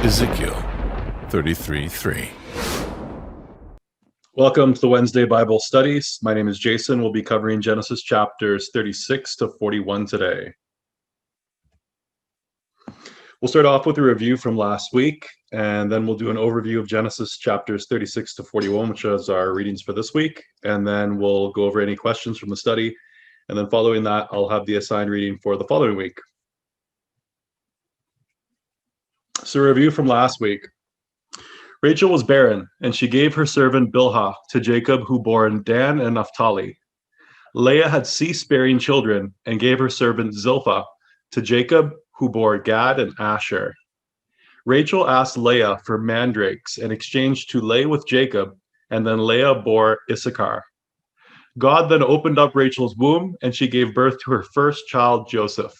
Ezekiel 33:3. Welcome to the Wednesday Bible Studies. My name is Jason. We'll be covering Genesis chapters 36 to 41 today. We'll start off with a review from last week, and then we'll do an overview of Genesis chapters 36 to 41, which is our readings for this week. And then we'll go over any questions from the study. And then following that, I'll have the assigned reading for the following week. So a review from last week. Rachel was barren, and she gave her servant Bilhah to Jacob, who bore Dan and Naphtali. Leah had ceased bearing children, and gave her servant Zilpah to Jacob, who bore Gad and Asher. Rachel asked Leah for mandrakes in exchange to lay with Jacob, and then Leah bore Issachar. God then opened up Rachel's womb, and she gave birth to her first child, Joseph.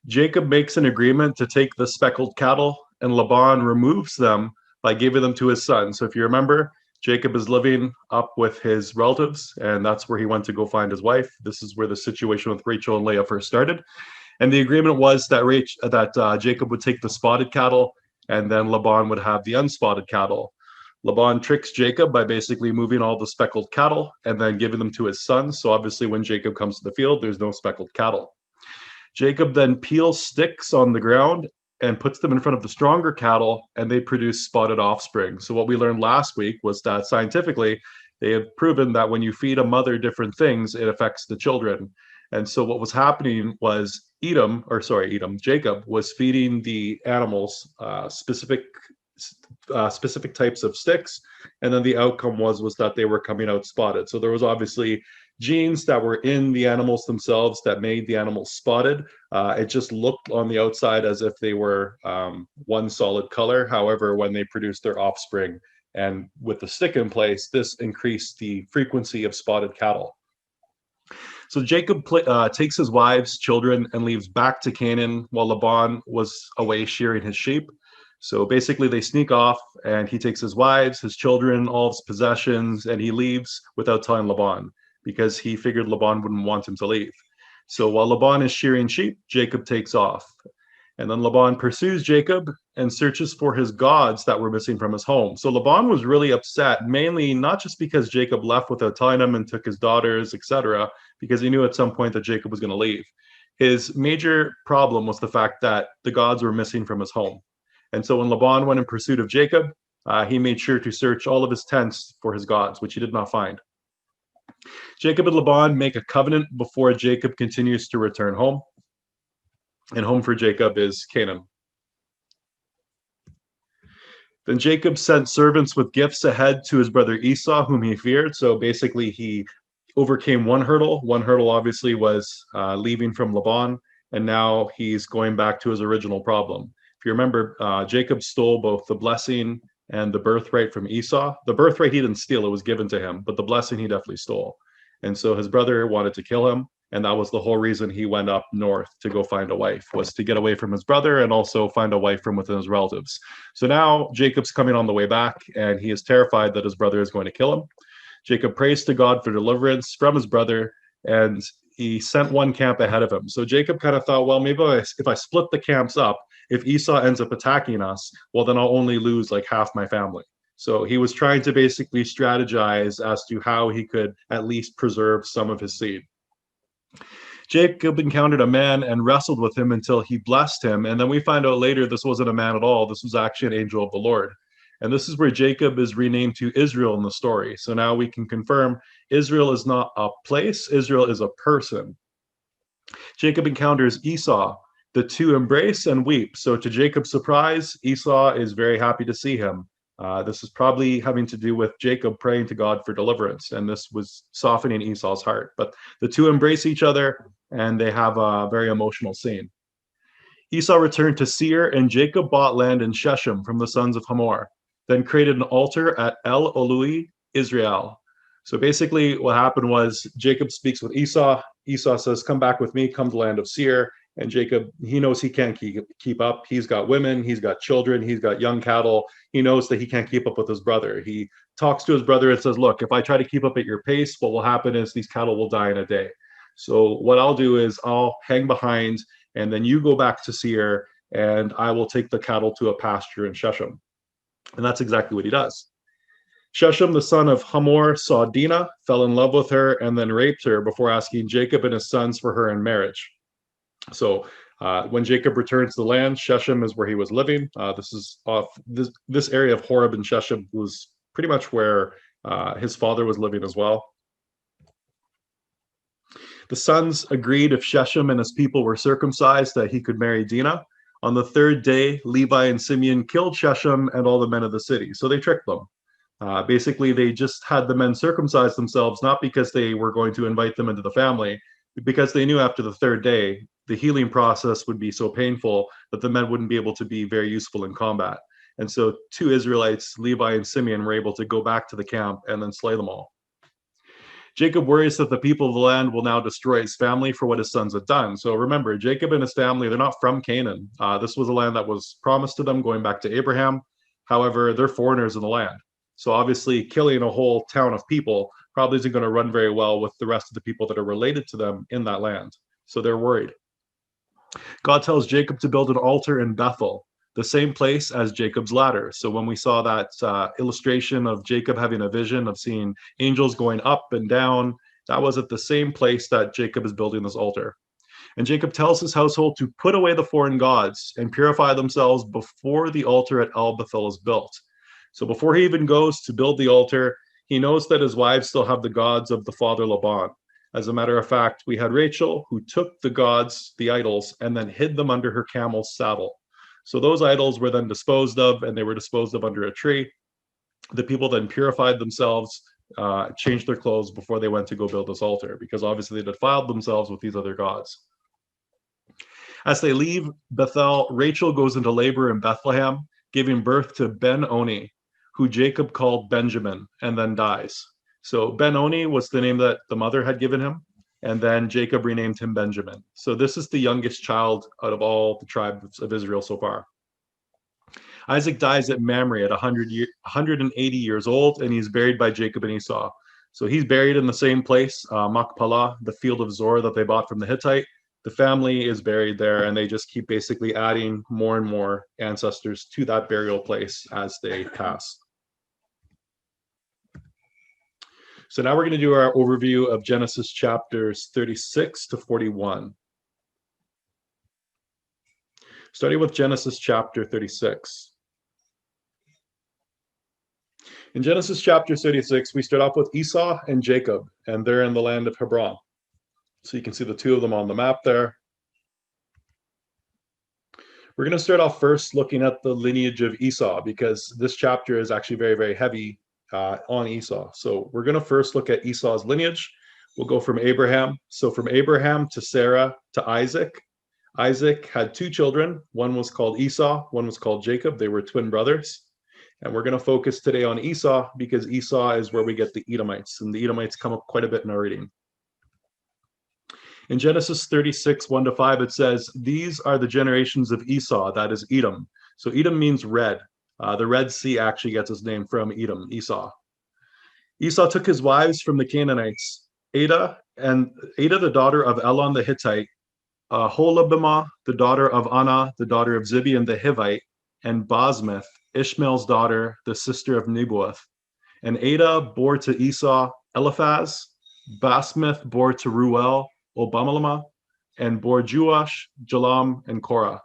Jacob makes an agreement to take the speckled cattle, and Laban removes them by giving them to his son. So if you remember, Jacob is living up with his relatives, and that's where he went to go find his wife. This is where the situation with Rachel and Leah first started. And the agreement was that Jacob would take the spotted cattle, and then Laban would have the unspotted cattle. Laban tricks Jacob by basically moving all the speckled cattle and then giving them to his son. So obviously when Jacob comes to the field, there's no speckled cattle. Jacob then peels sticks on the ground and puts them in front of the stronger cattle, and they produce spotted offspring. So what we learned last week was that scientifically, they have proven that when you feed a mother different things, it affects the children. And so what was happening was Jacob was feeding the animals specific types of sticks, and then the outcome was that they were coming out spotted. So there was obviously genes that were in the animals themselves that made the animals spotted. It just looked on the outside as if they were one solid color. However, when they produced their offspring and with the stick in place, this increased the frequency of spotted cattle. So Jacob takes his wives, children, and leaves back to Canaan while Laban was away shearing his sheep. So basically they sneak off, and he takes his wives, his children, all of his possessions, and he leaves without telling Laban, because he figured Laban wouldn't want him to leave. So while Laban is shearing sheep, Jacob takes off. And then Laban pursues Jacob and searches for his gods that were missing from his home. So Laban was really upset, mainly not just because Jacob left without telling him and took his daughters, etc., because he knew at some point that Jacob was going to leave. His major problem was the fact that the gods were missing from his home. And so when Laban went in pursuit of Jacob, he made sure to search all of his tents for his gods, which he did not find. Jacob and Laban make a covenant before Jacob continues to return home. And home for Jacob is Canaan. Then Jacob sent servants with gifts ahead to his brother Esau, whom he feared. So basically he overcame one hurdle. One hurdle obviously was leaving from Laban, and now he's going back to his original problem. If you remember, Jacob stole both the blessing and the birthright from Esau. The birthright he didn't steal, it was given to him, but the blessing he definitely stole. And so his brother wanted to kill him, and that was the whole reason he went up north to go find a wife, was to get away from his brother and also find a wife from within his relatives. So now Jacob's coming on the way back, and he is terrified that his brother is going to kill him. Jacob prays to God for deliverance from his brother, and he sent one camp ahead of him. So Jacob kind of thought, well, maybe if I split the camps up, if Esau ends up attacking us, well, then I'll only lose like half my family. So he was trying to basically strategize as to how he could at least preserve some of his seed. Jacob encountered a man and wrestled with him until he blessed him. And then we find out later this wasn't a man at all. This was actually an angel of the Lord. And this is where Jacob is renamed to Israel in the story. So now we can confirm Israel is not a place, Israel is a person. Jacob encounters Esau. The two embrace and weep. So to Jacob's surprise, Esau is very happy to see him. This is probably having to do with Jacob praying to God for deliverance, and this was softening Esau's heart. But the two embrace each other, and they have a very emotional scene. Esau returned to Seir, and Jacob bought land in Shechem from the sons of Hamor, then created an altar at El Olui, Israel. So basically what happened was Jacob speaks with Esau. Esau says, come back with me, come to the land of Seir. And Jacob, he knows he can't keep up. He's got women, he's got children, he's got young cattle. He knows that he can't keep up with his brother. He talks to his brother and says, look, if I try to keep up at your pace, what will happen is these cattle will die in a day. So what I'll do is I'll hang behind, and then you go back to Seir, and I will take the cattle to a pasture in Shechem. And that's exactly what he does. Shechem, the son of Hamor, saw Dinah, fell in love with her, and then raped her before asking Jacob and his sons for her in marriage. So when Jacob returned to the land, Shechem is where he was living. This area of Horeb and Shechem was pretty much where his father was living as well. The sons agreed if Shechem and his people were circumcised that he could marry Dinah. On the third day, Levi and Simeon killed Shechem and all the men of the city. So they tricked them. Basically, they just had the men circumcise themselves, not because they were going to invite them into the family, because they knew after the third day, the healing process would be so painful that the men wouldn't be able to be very useful in combat. And so 2 Israelites, Levi and Simeon, were able to go back to the camp and then slay them all. Jacob worries that the people of the land will now destroy his family for what his sons had done. So remember, Jacob and his family, they're not from Canaan. This was a land that was promised to them going back to Abraham. However, they're foreigners in the land. So obviously killing a whole town of people probably isn't going to run very well with the rest of the people that are related to them in that land. So they're worried. God tells Jacob to build an altar in Bethel, the same place as Jacob's ladder. So when we saw that illustration of Jacob having a vision of seeing angels going up and down, that was at the same place that Jacob is building this altar. And Jacob tells his household to put away the foreign gods and purify themselves before the altar at El Bethel is built. So before he even goes to build the altar, he knows that his wives still have the gods of the father Laban. As a matter of fact, we had Rachel who took the gods, the idols, and then hid them under her camel's saddle. So those idols were then disposed of, and they were disposed of under a tree. The people then purified themselves, changed their clothes before they went to go build this altar, because obviously they defiled themselves with these other gods. As they leave Bethel, Rachel goes into labor in Bethlehem, giving birth to Ben-Oni, who Jacob called Benjamin, and then dies. So Ben-Oni was the name that the mother had given him, and then Jacob renamed him Benjamin. So this is the youngest child out of all the tribes of Israel so far. Isaac dies at Mamre at 180 years old, and he's buried by Jacob and Esau. So he's buried in the same place, Machpelah, the field of Zor that they bought from the Hittite. The family is buried there, and they just keep basically adding more and more ancestors to that burial place as they pass. So now we're going to do our overview of Genesis chapters 36 to 41. Starting with Genesis chapter 36. In Genesis chapter 36, we start off with Esau and Jacob, and they're in the land of Hebron. So you can see the two of them on the map there. We're going to start off first looking at the lineage of Esau, because this chapter is actually very, very heavy on Esau. So we're going to first look at Esau's lineage. We'll go from Abraham. So from Abraham to Sarah to Isaac. Isaac had 2 children. One was called Esau, one was called Jacob. They were twin brothers. And we're going to focus today on Esau, because Esau is where we get the Edomites, and the Edomites come up quite a bit in our reading. In Genesis 36, 1-5, it says, "These are the generations of Esau," that is Edom. So Edom means red. The Red Sea actually gets its name from Edom, Esau. Esau took his wives from the Canaanites, Adah, the daughter of Elon the Hittite, Holabimah, the daughter of Anah, the daughter of Zibeon the Hivite, and Basmith, Ishmael's daughter, the sister of Nebuath. And Adah bore to Esau Eliphaz, Basmith bore to Ruel, Obamalama, and bore Juash, Jalam, and Korah.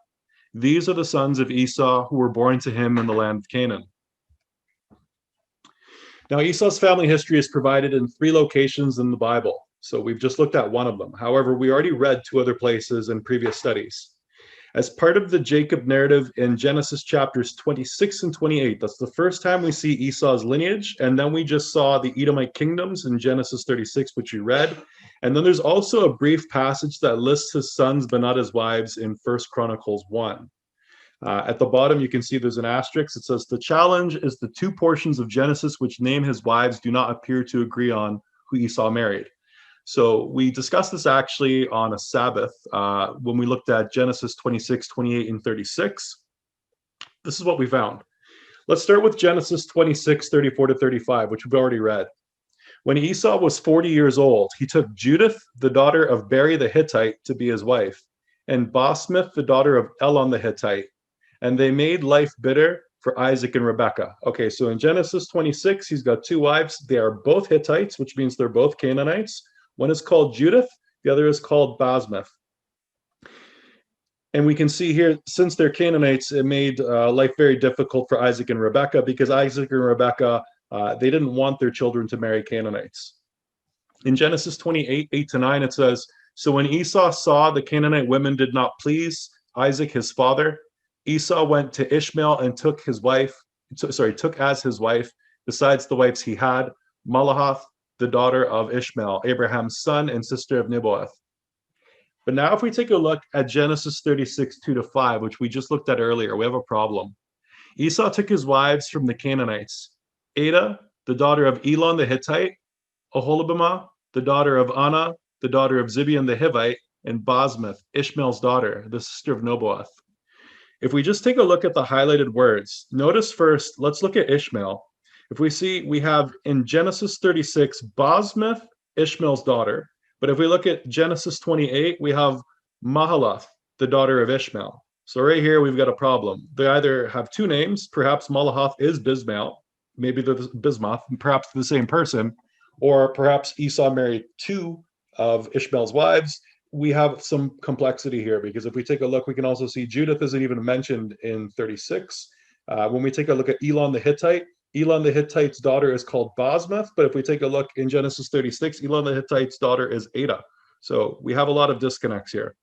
These are the sons of Esau who were born to him in the land of Canaan. Now, Esau's family history is provided in 3 locations in the Bible. So we've just looked at one of them. However, we already read 2 other places in previous studies. As part of the Jacob narrative in Genesis chapters 26 and 28, that's the first time we see Esau's lineage. And then we just saw the Edomite kingdoms in Genesis 36, which you read. And then there's also a brief passage that lists his sons but not his wives in 1 Chronicles 1. At the bottom, you can see there's an asterisk. It says, "The challenge is the 2 portions of Genesis which name his wives do not appear to agree on who Esau married." So we discussed this actually on a Sabbath when we looked at Genesis 26, 28, and 36. This is what we found. Let's start with Genesis 26, 34 to 35, which we've already read. "When Esau was 40 years old, he took Judith, the daughter of Beri the Hittite, to be his wife. and Basmath, the daughter of Elon the Hittite. And they made life bitter for Isaac and Rebekah. Okay, so in Genesis 26, he's got two wives. They are both Hittites, which means they're both Canaanites. One is called Judith, the other is called Basmath. And we can see here, since they're Canaanites, it made life very difficult for Isaac and Rebekah, because Isaac and Rebekah, they didn't want their children to marry Canaanites. In Genesis 28, 8-9, it says, so when Esau saw the Canaanite women did not please Isaac, his father, Esau went to Ishmael and took as his wife, besides the wives he had, Malahath, the daughter of Ishmael, Abraham's son and sister of Nebaioth. But now if we take a look at Genesis 36, 2-5, which we just looked at earlier, we have a problem. Esau took his wives from the Canaanites, Adah, the daughter of Elon the Hittite, Oholibamah, the daughter of Anah, the daughter of Zibeon the Hivite, and Basmath, Ishmael's daughter, the sister of Nebaioth. If we just take a look at the highlighted words, notice first, let's look at Ishmael. If we see, we have in Genesis 36, Basmath, Ishmael's daughter. But if we look at Genesis 28, we have Mahalath, the daughter of Ishmael. So right here, we've got a problem. They either have two names, perhaps Malahath is Bismael, maybe they're Bismath, perhaps the same person, or perhaps Esau married two of Ishmael's wives. We have some complexity here, because if we take a look, we can also see Judith isn't even mentioned in 36. When we take a look at Elon the Hittite's daughter is called Basmath, but if we take a look in Genesis 36, Elon the Hittite's daughter is Adah. So we have a lot of disconnects here.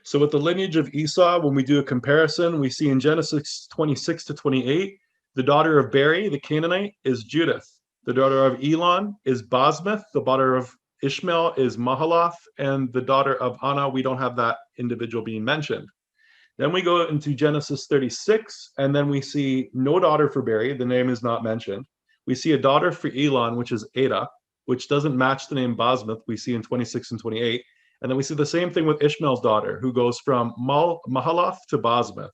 So with the lineage of Esau, when we do a comparison, we see in Genesis 26-28, the daughter of Beri, the Canaanite, is Judith. The daughter of Elon is Basmath. The daughter of Ishmael is Mahalath. And the daughter of Anah, we don't have that individual being mentioned. Then we go into Genesis 36, and then we see no daughter for Beri. The name is not mentioned. We see a daughter for Elon, which is Adah, which doesn't match the name Basmath we see in 26 and 28. And then we see the same thing with Ishmael's daughter, who goes from Mahalath to Basmath.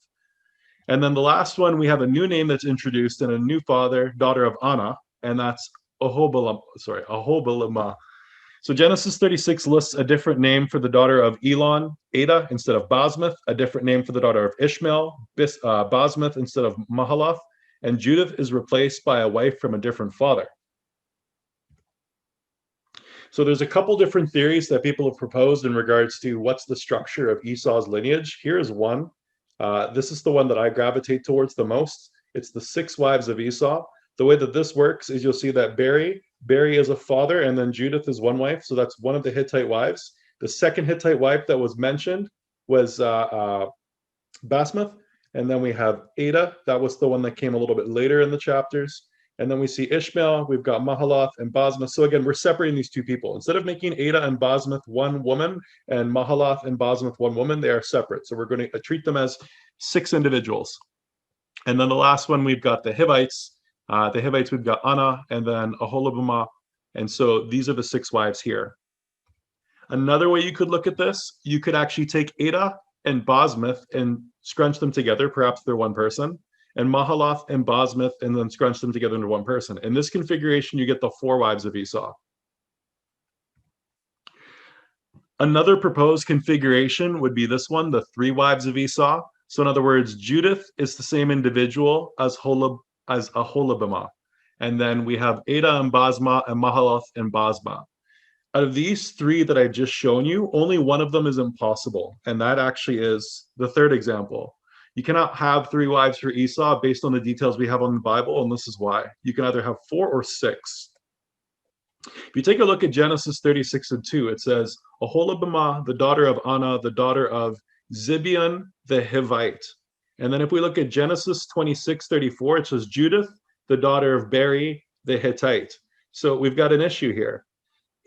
And then the last one, we have a new name that's introduced and a new father, daughter of Anah, and that's Oholibamah. So Genesis 36 lists a different name for the daughter of Elon, Adah, instead of Basmath, a different name for the daughter of Ishmael, Basmath, instead of Mahalath, and Judith is replaced by a wife from a different father. So there's a couple different theories that people have proposed in regards to what's the structure of Esau's lineage. Here's one. This is the one that I gravitate towards the most. It's the 6 wives of Esau. The way that this works is you'll see that Beri is a father, and then Judith is one wife. So that's one of the Hittite wives. The second Hittite wife that was mentioned was Basmath. And then we have Adah. That was the one that came a little bit later in the chapters. And then we see Ishmael. We've got Mahalath and Basmath. So again, we're separating these two people. Instead of making Adah and Basmath one woman and Mahalath and Basmath one woman, they are separate. So we're going to treat them as 6 individuals. And then the last one, we've got the Hivites. We've got Anah and then Oholibamah. And so these are the 6 wives here. Another way you could look at this, you could actually take Adah and Basmath and scrunch them together. Perhaps they're one person. And Mahalath and Basmath, and then scrunch them together into one person. In this configuration, you get the 4 wives of Esau. Another proposed configuration would be this one, the 3 wives of Esau. So in other words, Judith is the same individual as Oholibamah. And then we have Adah and Basmath and Mahalath and Basmath. Out of these 3 that I've just shown you, only one of them is impossible. And that actually is the third example. You cannot have 3 wives for Esau based on the details we have on the Bible, and this is why. You can either have 4 or 6. If you take a look at Genesis 36:2, it says, Oholibamah, the daughter of Anah, the daughter of Zibeon the Hivite. And then if we look at Genesis 26:34, it says Judith, the daughter of Beri the Hittite. So we've got an issue here.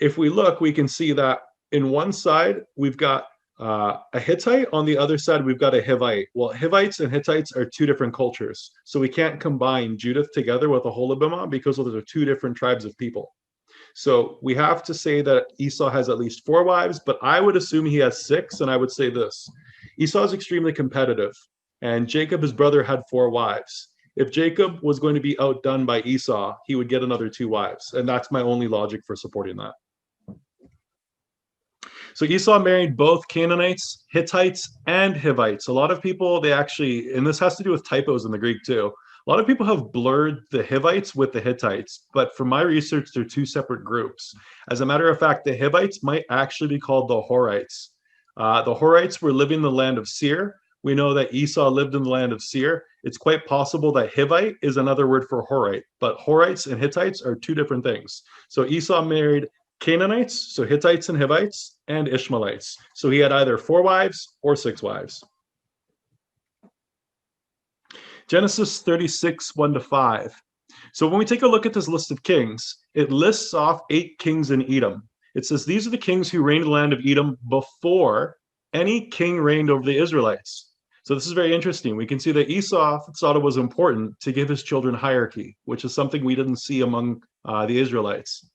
If we look, we can see that in one side, we've got a Hittite. On the other side, we've got a Hivite. Well, Hivites and Hittites are 2 different cultures. So we can't combine Judith together with Oholibamah because those are 2 different tribes of people. So we have to say that Esau has at least 4 wives, but I would assume he has 6. And I would say this: Esau is extremely competitive, and Jacob, his brother, had 4 wives. If Jacob was going to be outdone by Esau, he would get another 2 wives. And that's my only logic for supporting that. So Esau married both Canaanites, Hittites, and Hivites. A lot of people, they actually, and this has to do with typos in the Greek too. A lot of people have blurred the Hivites with the Hittites, but from my research, they're two separate groups. As a matter of fact, the Hivites might actually be called the Horites. The Horites were living in the land of Seir. We know that Esau lived in the land of Seir. It's quite possible that Hivite is another word for Horite, but Horites and Hittites are two different things. So Esau married Canaanites, so Hittites and Hivites, and Ishmaelites. So he had either 4 wives or 6 wives. Genesis 36, 1-5. So when we take a look at this list of kings, it lists off 8 kings in Edom. It says these are the kings who reigned in the land of Edom before any king reigned over the Israelites. So this is very interesting. We can see that Esau thought it was important to give his children hierarchy, which is something we didn't see among the Israelites.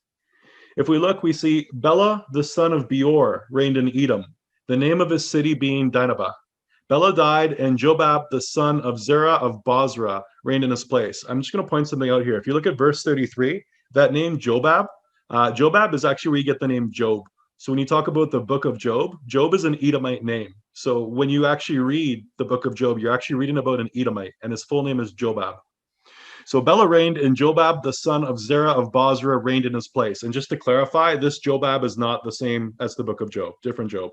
If we look, we see Bela, the son of Beor, reigned in Edom, the name of his city being Dinhabah. Bela died, and Jobab, the son of Zerah of Bozrah, reigned in his place. I'm just going to point something out here. If you look at verse 33, that name Jobab, Jobab is actually where you get the name Job. So when you talk about the book of Job, Job is an Edomite name. So when you actually read the book of Job, you're actually reading about an Edomite, and his full name is Jobab. So Bela reigned, and Jobab, the son of Zerah of Bozrah, reigned in his place. And just to clarify, this Jobab is not the same as the book of Job, different Job.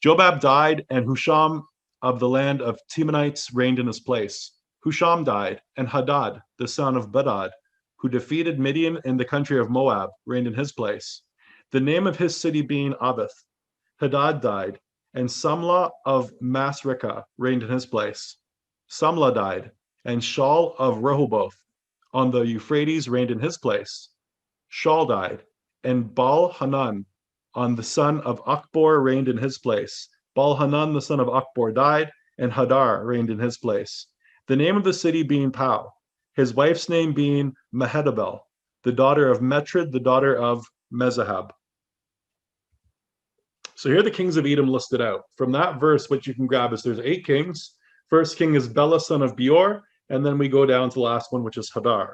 Jobab died, and Husham of the land of Temanites reigned in his place. Husham died, and Hadad, the son of Bedad, who defeated Midian in the country of Moab, reigned in his place. The name of his city being Avith. Hadad died, and Samlah of Masrekah reigned in his place. Samlah died, and Shaul of Rehoboth on the Euphrates reigned in his place. Shaul died, and Baal-Hanan on the son of Achbor reigned in his place. Baal-Hanan, the son of Achbor, died, and Hadar reigned in his place. The name of the city being Pau, his wife's name being Mehetabel, the daughter of Metrid, the daughter of Mezahab. So here are the kings of Edom listed out. From that verse, what you can grab is there's 8 kings. First king is Bela, son of Beor, and then we go down to the last one, which is Hadar.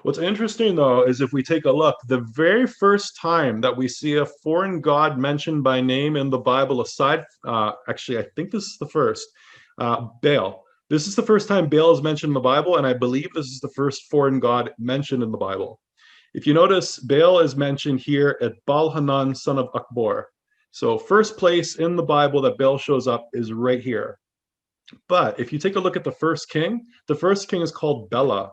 What's interesting, though, is if we take a look, the very first time that we see a foreign god mentioned by name in the Bible, aside, actually, I think this is the first, Baal. This is the first time Baal is mentioned in the Bible, and I believe this is the first foreign god mentioned in the Bible. If you notice, Baal is mentioned here at Baal-Hanan, son of Achbor. So first place in the Bible that Baal shows up is right here. But if you take a look at the first king is called Bela,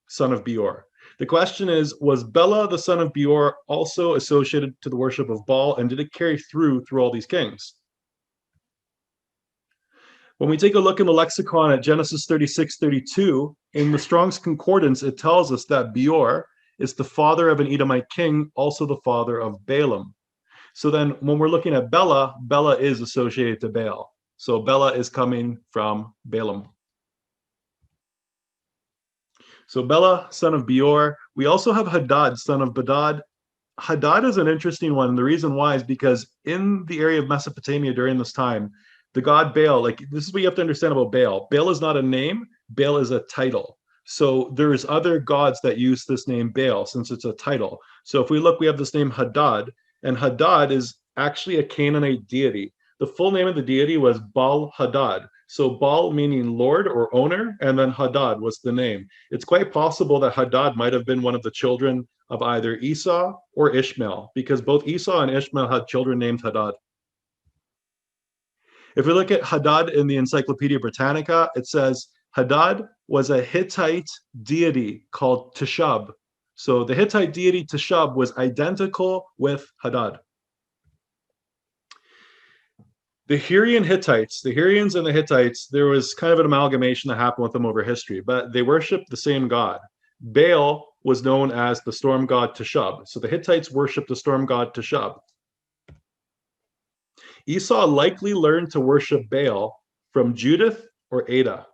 son of Beor. The question is, was Bela, the son of Beor, also associated to the worship of Baal, and did it carry through all these kings? When we take a look in the lexicon at Genesis 36:32, in the Strong's Concordance, it tells us that Beor is the father of an Edomite king, also the father of Balaam. So then when we're looking at Bela, Bela is associated to Baal. So Bela is coming from Balaam. So Bela, son of Beor. We also have Hadad, son of Bedad. Hadad is an interesting one. And the reason why is because in the area of Mesopotamia during this time, the god Baal, like this is what you have to understand about Baal. Baal is not a name, Baal is a title. So there's other gods that use this name Baal since it's a title. So if we look, we have this name Hadad, and Hadad is actually a Canaanite deity. The full name of the deity was Baal-Hadad. So Baal meaning Lord or owner, and then Hadad was the name. It's quite possible that Hadad might have been one of the children of either Esau or Ishmael, because both Esau and Ishmael had children named Hadad. If we look at Hadad in the Encyclopedia Britannica, it says Hadad was a Hittite deity called Teshub. So the Hittite deity Teshub was identical with Hadad. The Hurrian Hittites, the Hurrians and the Hittites, there was kind of an amalgamation that happened with them over history, but they worshiped the same god. Baal was known as the storm god Teshub. So the Hittites worshiped the storm god Teshub. Esau likely learned to worship Baal from Judith or Ada.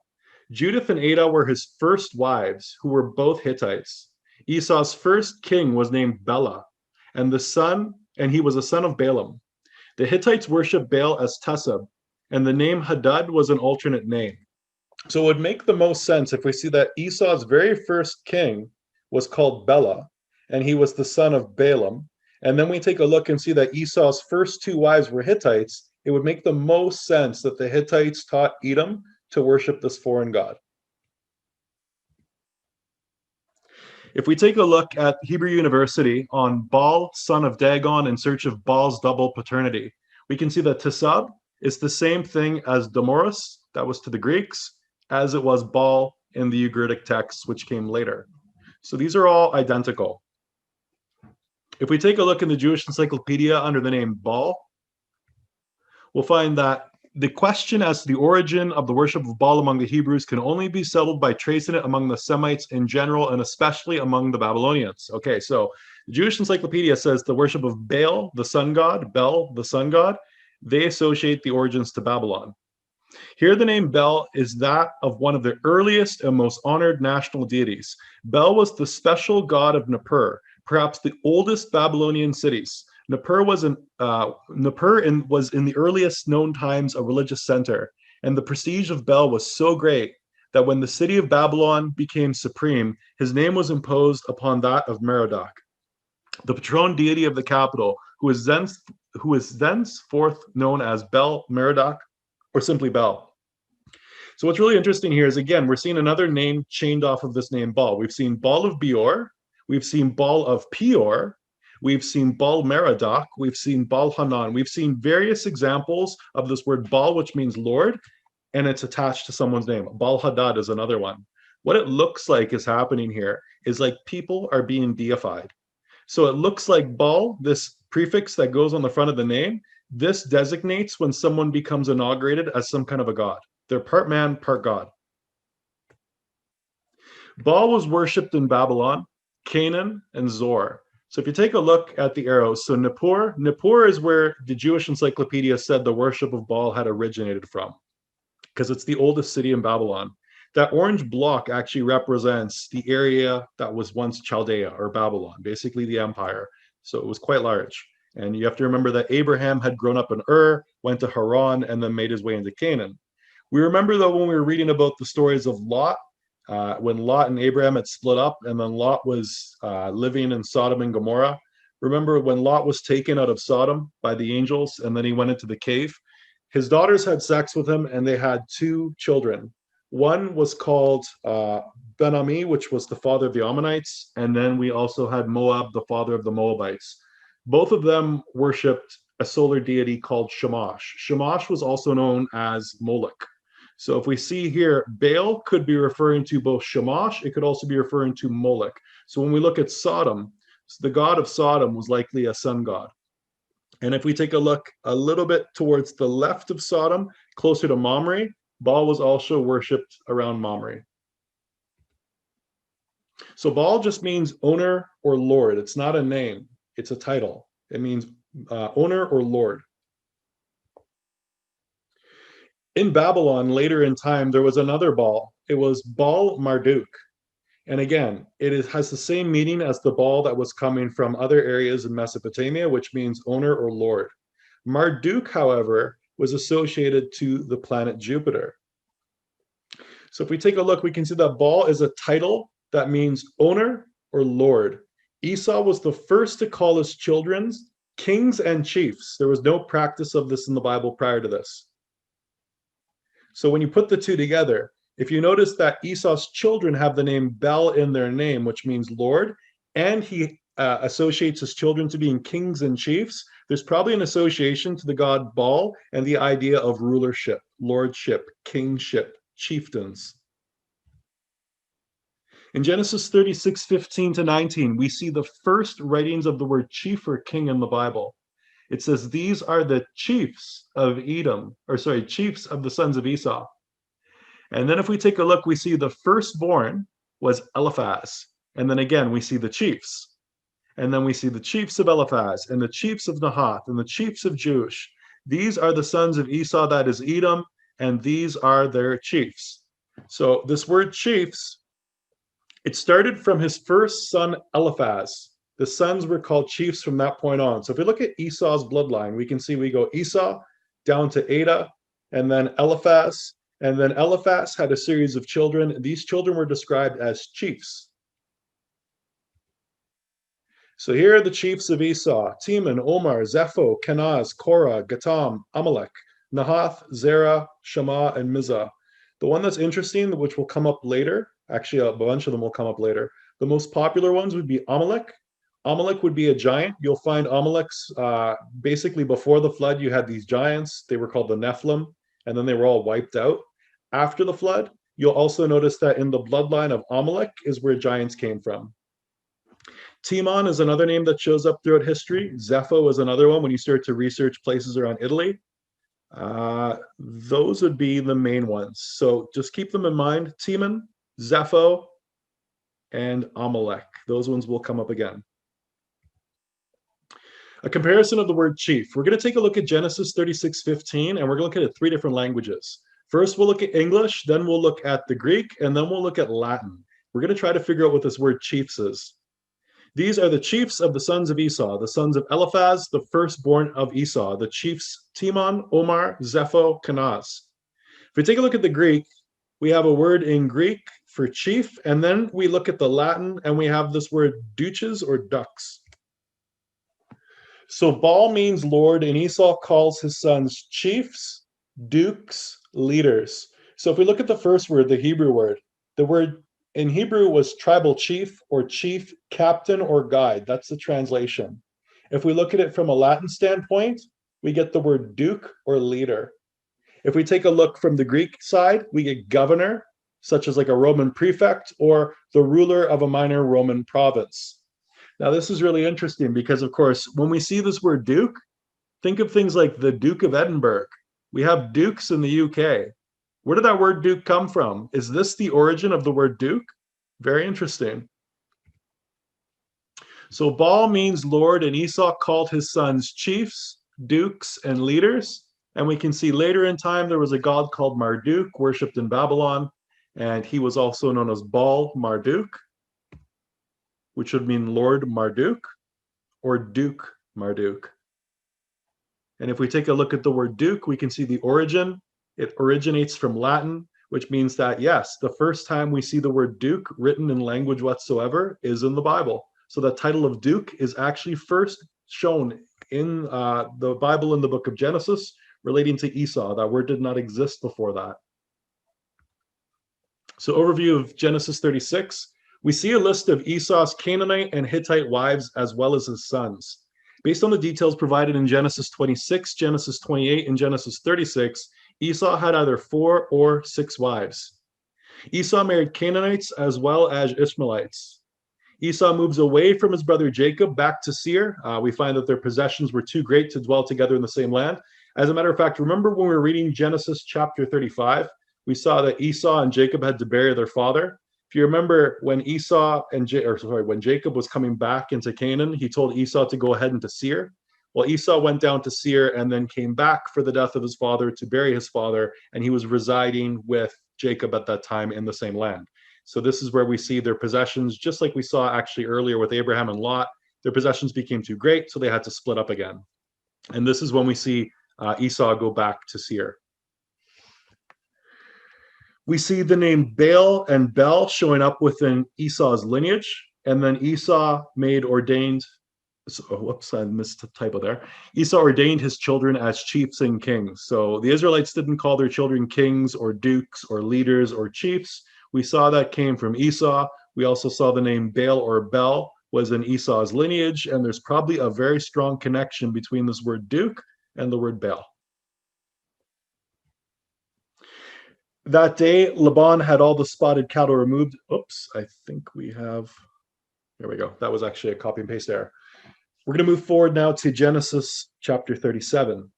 Judith and Ada were his first wives, who were both Hittites. Esau's first king was named Bela, and he was a son of Balaam. The Hittites worshiped Baal as Tesub, and the name Hadad was an alternate name. So it would make the most sense if we see that Esau's very first king was called Bela, and he was the son of Balaam, and then we take a look and see that Esau's first two wives were Hittites, it would make the most sense that the Hittites taught Edom to worship this foreign god. If we take a look at Hebrew University on Baal, son of Dagon, in search of Baal's double paternity, we can see that Tisab is the same thing as Damaris, that was to the Greeks, as it was Baal in the Ugaritic texts, which came later. So these are all identical. If we take a look in the Jewish Encyclopedia under the name Baal, we'll find that the question as to the origin of the worship of Baal among the Hebrews can only be settled by tracing it among the Semites in general, and especially among the Babylonians. Okay, so the Jewish Encyclopedia says the worship of Baal, the sun god, Bel, the sun god, they associate the origins to Babylon. Here, the name Bel is that of one of the earliest and most honored national deities. Bel was the special god of Nippur, perhaps the oldest Babylonian cities. Nippur was in the earliest known times a religious center, and the prestige of Bel was so great that when the city of Babylon became supreme, his name was imposed upon that of Merodach, the patron deity of the capital, who is thenceforth known as Bel Merodach, or simply Bel. So what's really interesting here is, again, we're seeing another name chained off of this name Baal. We've seen Baal of Beor, we've seen Baal of Peor, we've seen Baal Merodach, we've seen Baal Hanan. We've seen various examples of this word Baal, which means Lord, and it's attached to someone's name. Baal Hadad is another one. What it looks like is happening here is like people are being deified. So it looks like Baal, this prefix that goes on the front of the name, this designates when someone becomes inaugurated as some kind of a god. They're part man, part god. Baal was worshipped in Babylon, Canaan, and Zor. So if you take a look at the arrows, so Nippur is where the Jewish Encyclopedia said the worship of Baal had originated from, because it's the oldest city in Babylon. That orange block actually represents the area that was once Chaldea, or Babylon, basically the empire. So it was quite large. And you have to remember that Abraham had grown up in Ur, went to Haran, and then made his way into Canaan. We remember, though, when we were reading about the stories of Lot, when Lot and Abraham had split up, and then Lot was living in Sodom and Gomorrah. Remember when Lot was taken out of Sodom by the angels, and then he went into the cave? His daughters had sex with him, and they had two children. One was called Ben-Ami, which was the father of the Ammonites, and then we also had Moab, the father of the Moabites. Both of them worshipped a solar deity called Shamash. Shamash was also known as Moloch. So if we see here, Baal could be referring to both Shamash, it could also be referring to Moloch. So when we look at Sodom, the god of Sodom was likely a sun god. And if we take a look a little bit towards the left of Sodom, closer to Mamre, Baal was also worshipped around Mamre. So Baal just means owner or lord. It's not a name, it's a title. It means owner or lord. In Babylon, later in time, there was another Baal. It was Baal Marduk. And again, has the same meaning as the Baal that was coming from other areas in Mesopotamia, which means owner or lord. Marduk, however, was associated to the planet Jupiter. So if we take a look, we can see that Baal is a title that means owner or lord. Esau was the first to call his children kings and chiefs. There was no practice of this in the Bible prior to this. So when you put the two together, if you notice that Esau's children have the name Bel in their name, which means Lord, and he associates his children to being kings and chiefs, there's probably an association to the god Baal and the idea of rulership, lordship, kingship, chieftains. In Genesis 36:15-19, we see the first writings of the word chief or king in the Bible. It says, these are the chiefs of chiefs of the sons of Esau. And then if we take a look, we see the firstborn was Eliphaz. And then again, we see the chiefs. And then we see the chiefs of Eliphaz, and the chiefs of Nahath, and the chiefs of Jush. These are the sons of Esau, that is Edom, and these are their chiefs. So this word chiefs, it started from his first son, Eliphaz. The sons were called chiefs from that point on. So if we look at Esau's bloodline, we can see we go Esau down to Ada, and then Eliphaz. And then Eliphaz had a series of children. These children were described as chiefs. So here are the chiefs of Esau: Teman, Omar, Zepho, Kenaz, Korah, Gatam, Amalek, Nahath, Zerah, Shema, and Mizah. The one that's interesting, which will come up later, actually a bunch of them will come up later. The most popular ones would be Amalek. Amalek would be a giant. You'll find Amalek's basically before the flood, you had these giants. They were called the Nephilim, and then they were all wiped out. After the flood, you'll also notice that in the bloodline of Amalek is where giants came from. Timon is another name that shows up throughout history. Zepho is another one when you start to research places around Italy. Those would be the main ones. So just keep them in mind. Timon, Zepho, and Amalek. Those ones will come up again. A comparison of the word chief. We're going to take a look at Genesis 36:15, and we're going to look at it 3 different languages. First, we'll look at English, then we'll look at the Greek, and then we'll look at Latin. We're going to try to figure out what this word chiefs is. These are the chiefs of the sons of Esau, the sons of Eliphaz, the firstborn of Esau, the chiefs Timon, Omar, Zepho, Kenaz. If we take a look at the Greek, we have a word in Greek for chief, and then we look at the Latin, and we have this word duces or dux. So Baal means Lord, and Esau calls his sons chiefs, dukes, leaders. So if we look at the first word, the Hebrew word, the word in Hebrew was tribal chief or chief, captain, or guide. That's the translation. If we look at it from a Latin standpoint, we get the word duke or leader. If we take a look from the Greek side, we get governor, such as like a Roman prefect, or the ruler of a minor Roman province. Now, this is really interesting because, of course, when we see this word duke, think of things like the Duke of Edinburgh. We have dukes in the UK. Where did that word duke come from? Is this the origin of the word duke? Very interesting. So Baal means Lord, and Esau called his sons chiefs, dukes, and leaders. And we can see later in time there was a god called Marduk, worshipped in Babylon, and he was also known as Baal Marduk, which would mean Lord Marduk or Duke Marduk. And if we take a look at the word duke, we can see the origin. It originates from Latin, which means that, yes, the first time we see the word duke written in language whatsoever is in the Bible. So the title of duke is actually first shown in the Bible in the book of Genesis relating to Esau. That word did not exist before that. So overview of Genesis 36. We see a list of Esau's Canaanite and Hittite wives as well as his sons. Based on the details provided in Genesis 26, Genesis 28, and Genesis 36, Esau had either 4 or 6 wives. Esau married Canaanites as well as Ishmaelites. Esau moves away from his brother Jacob back to Seir. We find that their possessions were too great to dwell together in the same land. As a matter of fact, remember when we were reading Genesis chapter 35, we saw that Esau and Jacob had to bury their father. If you remember when when Jacob was coming back into Canaan, he told Esau to go ahead into Seir. Well, Esau went down to Seir and then came back for the death of his father to bury his father, and he was residing with Jacob at that time in the same land. So this is where we see their possessions, just like we saw actually earlier with Abraham and Lot, their possessions became too great, so they had to split up again. And this is when we see Esau go back to Seir. We see the name Baal and Bel showing up within Esau's lineage, and then Esau I missed a typo there. Esau ordained his children as chiefs and kings. So the Israelites didn't call their children kings or dukes or leaders or chiefs. We saw that came from Esau. We also saw the name Baal or Bel was in Esau's lineage, and there's probably a very strong connection between this word duke and the word Baal. That day, Laban had all the spotted cattle removed. Oops, I think we have, there we go. That was actually a copy and paste error. We're going to move forward now to Genesis chapter 37.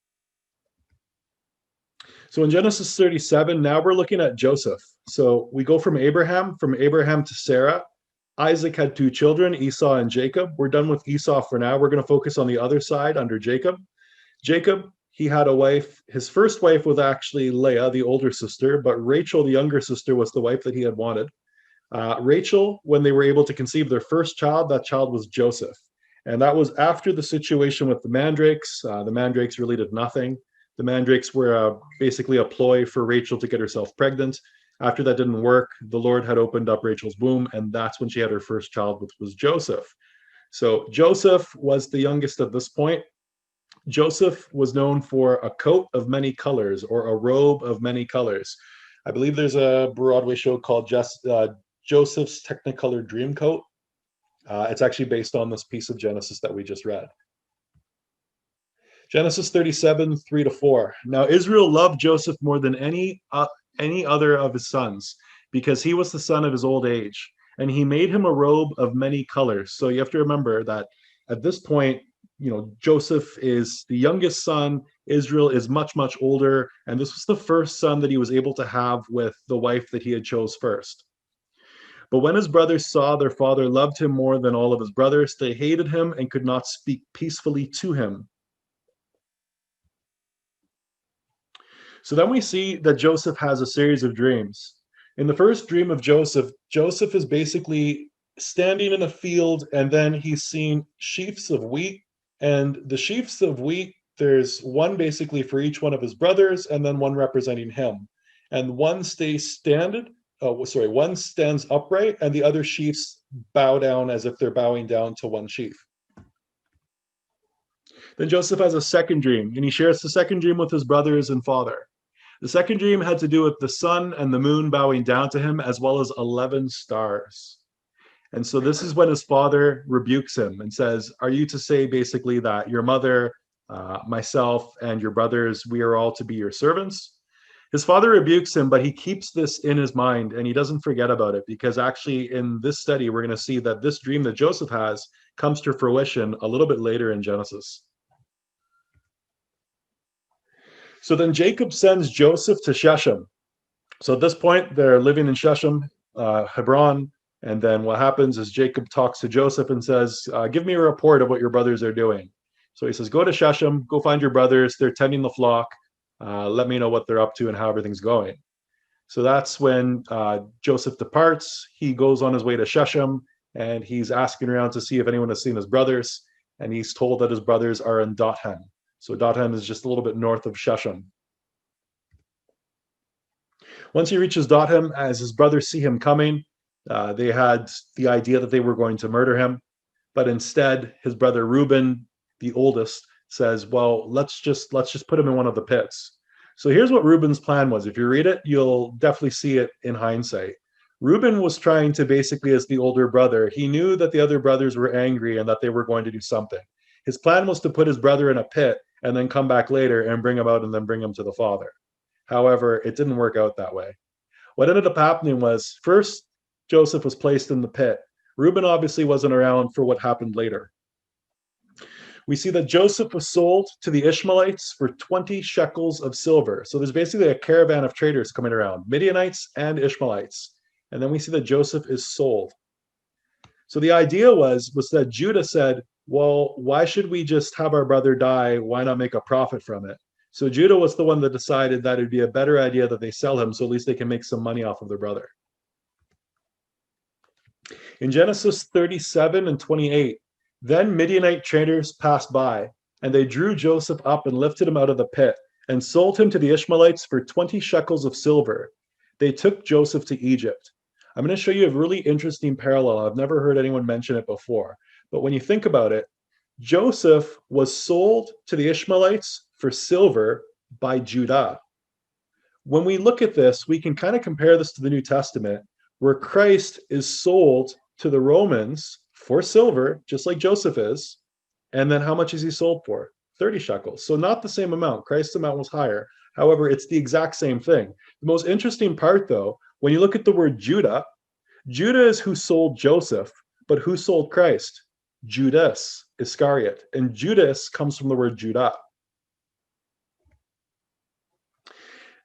So in Genesis 37, now we're looking at Joseph. So we go from Abraham to Sarah. Isaac had 2 children, Esau and Jacob. We're done with Esau for now. We're going to focus on the other side under Jacob. Jacob, he had a wife. His first wife was actually Leah, the older sister, but Rachel, the younger sister, was the wife that he had wanted. Rachel, when they were able to conceive their first child, that child was Joseph. And that was after the situation with the mandrakes. The mandrakes really did nothing. The mandrakes were basically a ploy for Rachel to get herself pregnant. After that didn't work, the Lord had opened up Rachel's womb, and that's when she had her first child, which was Joseph. So Joseph was the youngest at this point. Joseph was known for a coat of many colors or a robe of many colors. I believe there's a Broadway show called Joseph's Technicolor Dreamcoat. It's actually based on this piece of Genesis that we just read. Genesis 37, 3-4. Now Israel loved Joseph more than any other of his sons, because he was the son of his old age, and he made him a robe of many colors. So you have to remember that at this point, Joseph is the youngest son. Israel is much, much older, and this was the first son that he was able to have with the wife that he had chose first. But when his brothers saw their father loved him more than all of his brothers, they hated him and could not speak peacefully to him. So then we see that Joseph has a series of dreams. In the first dream of Joseph, Joseph is basically standing in a field, and then he's seen sheaves of wheat. And the sheaves of wheat, there's one basically for each one of his brothers, and then one representing him. And one one stands upright, and the other sheaves bow down as if they're bowing down to one sheaf. Then Joseph has a second dream, and he shares the second dream with his brothers and father. The second dream had to do with the sun and the moon bowing down to him, as well as 11 stars. And so this is when his father rebukes him and says, are you to say basically that your mother, myself, and your brothers, we are all to be your servants? His father rebukes him, but he keeps this in his mind and he doesn't forget about it, because actually in this study, we're going to see that this dream that Joseph has comes to fruition a little bit later in Genesis. So then Jacob sends Joseph to Shechem. So at this point, they're living in Shechem, Hebron. And then what happens is Jacob talks to Joseph and says, give me a report of what your brothers are doing. So he says, go to Shechem, go find your brothers. They're tending the flock. Let me know what they're up to and how everything's going. So that's when Joseph departs. He goes on his way to Shechem, and he's asking around to see if anyone has seen his brothers. And he's told that his brothers are in Dothan. So Dothan is just a little bit north of Shechem. Once he reaches Dothan, as his brothers see him coming, they had the idea that they were going to murder him. But instead, his brother Reuben, the oldest, says, well, let's just put him in one of the pits. So here's what Reuben's plan was. If you read it, you'll definitely see it in hindsight. Reuben was trying to basically, as the older brother, he knew that the other brothers were angry and that they were going to do something. His plan was to put his brother in a pit and then come back later and bring him out and then bring him to the father. However, it didn't work out that way. What ended up happening was, first, Joseph was placed in the pit. Reuben obviously wasn't around for what happened later. We see that Joseph was sold to the Ishmaelites for 20 shekels of silver. So there's basically a caravan of traders coming around, Midianites and Ishmaelites. And then we see that Joseph is sold. So the idea was that Judah said, well, why should we just have our brother die? Why not make a profit from it? So Judah was the one that decided that it'd be a better idea that they sell him, so at least they can make some money off of their brother. In Genesis 37 and 28, then Midianite traders passed by, and they drew Joseph up and lifted him out of the pit, and sold him to the Ishmaelites for 20 shekels of silver. They took Joseph to Egypt. I'm going to show you a really interesting parallel. I've never heard anyone mention it before. But when you think about it, Joseph was sold to the Ishmaelites for silver by Judah. When we look at this, we can kind of compare this to the New Testament, where Christ is sold to the Romans for silver, just like Joseph is. And then how much is he sold for? 30 shekels. So not the same amount. Christ's amount was higher. However, it's the exact same thing. The most interesting part, though, when you look at the word Judah, Judah is who sold Joseph, but who sold Christ? Judas Iscariot. And Judas comes from the word Judah.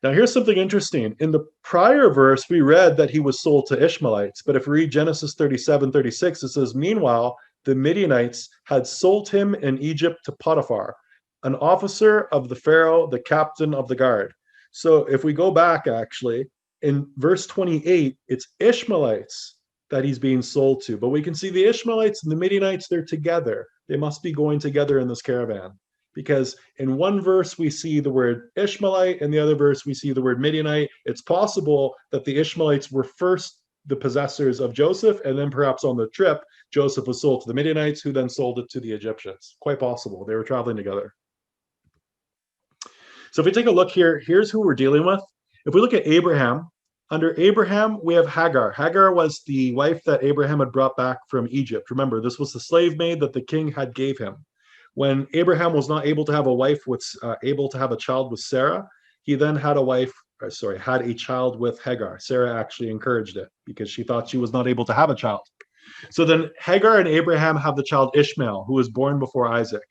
Now, here's something interesting. In the prior verse, we read that he was sold to Ishmaelites. But if we read Genesis 37:36, it says, meanwhile, the Midianites had sold him in Egypt to Potiphar, an officer of the Pharaoh, the captain of the guard. So if we go back, actually, in verse 28, it's Ishmaelites that he's being sold to. But we can see the Ishmaelites and the Midianites, they're together. They must be going together in this caravan. Because in one verse we see the word Ishmaelite, and the other verse we see the word Midianite. It's possible that the Ishmaelites were first the possessors of Joseph, and then perhaps on the trip, Joseph was sold to the Midianites, who then sold it to the Egyptians. Quite possible. They were traveling together. So if we take a look here, here's who we're dealing with. If we look at Abraham, under Abraham, we have Hagar. Hagar was the wife that Abraham had brought back from Egypt. Remember, this was the slave maid that the king had gave him. When Abraham was not able to have a wife with, able to have a child with Sarah, he then had had a child with Hagar. Sarah actually encouraged it because she thought she was not able to have a child. So then Hagar and Abraham have the child Ishmael, who was born before Isaac.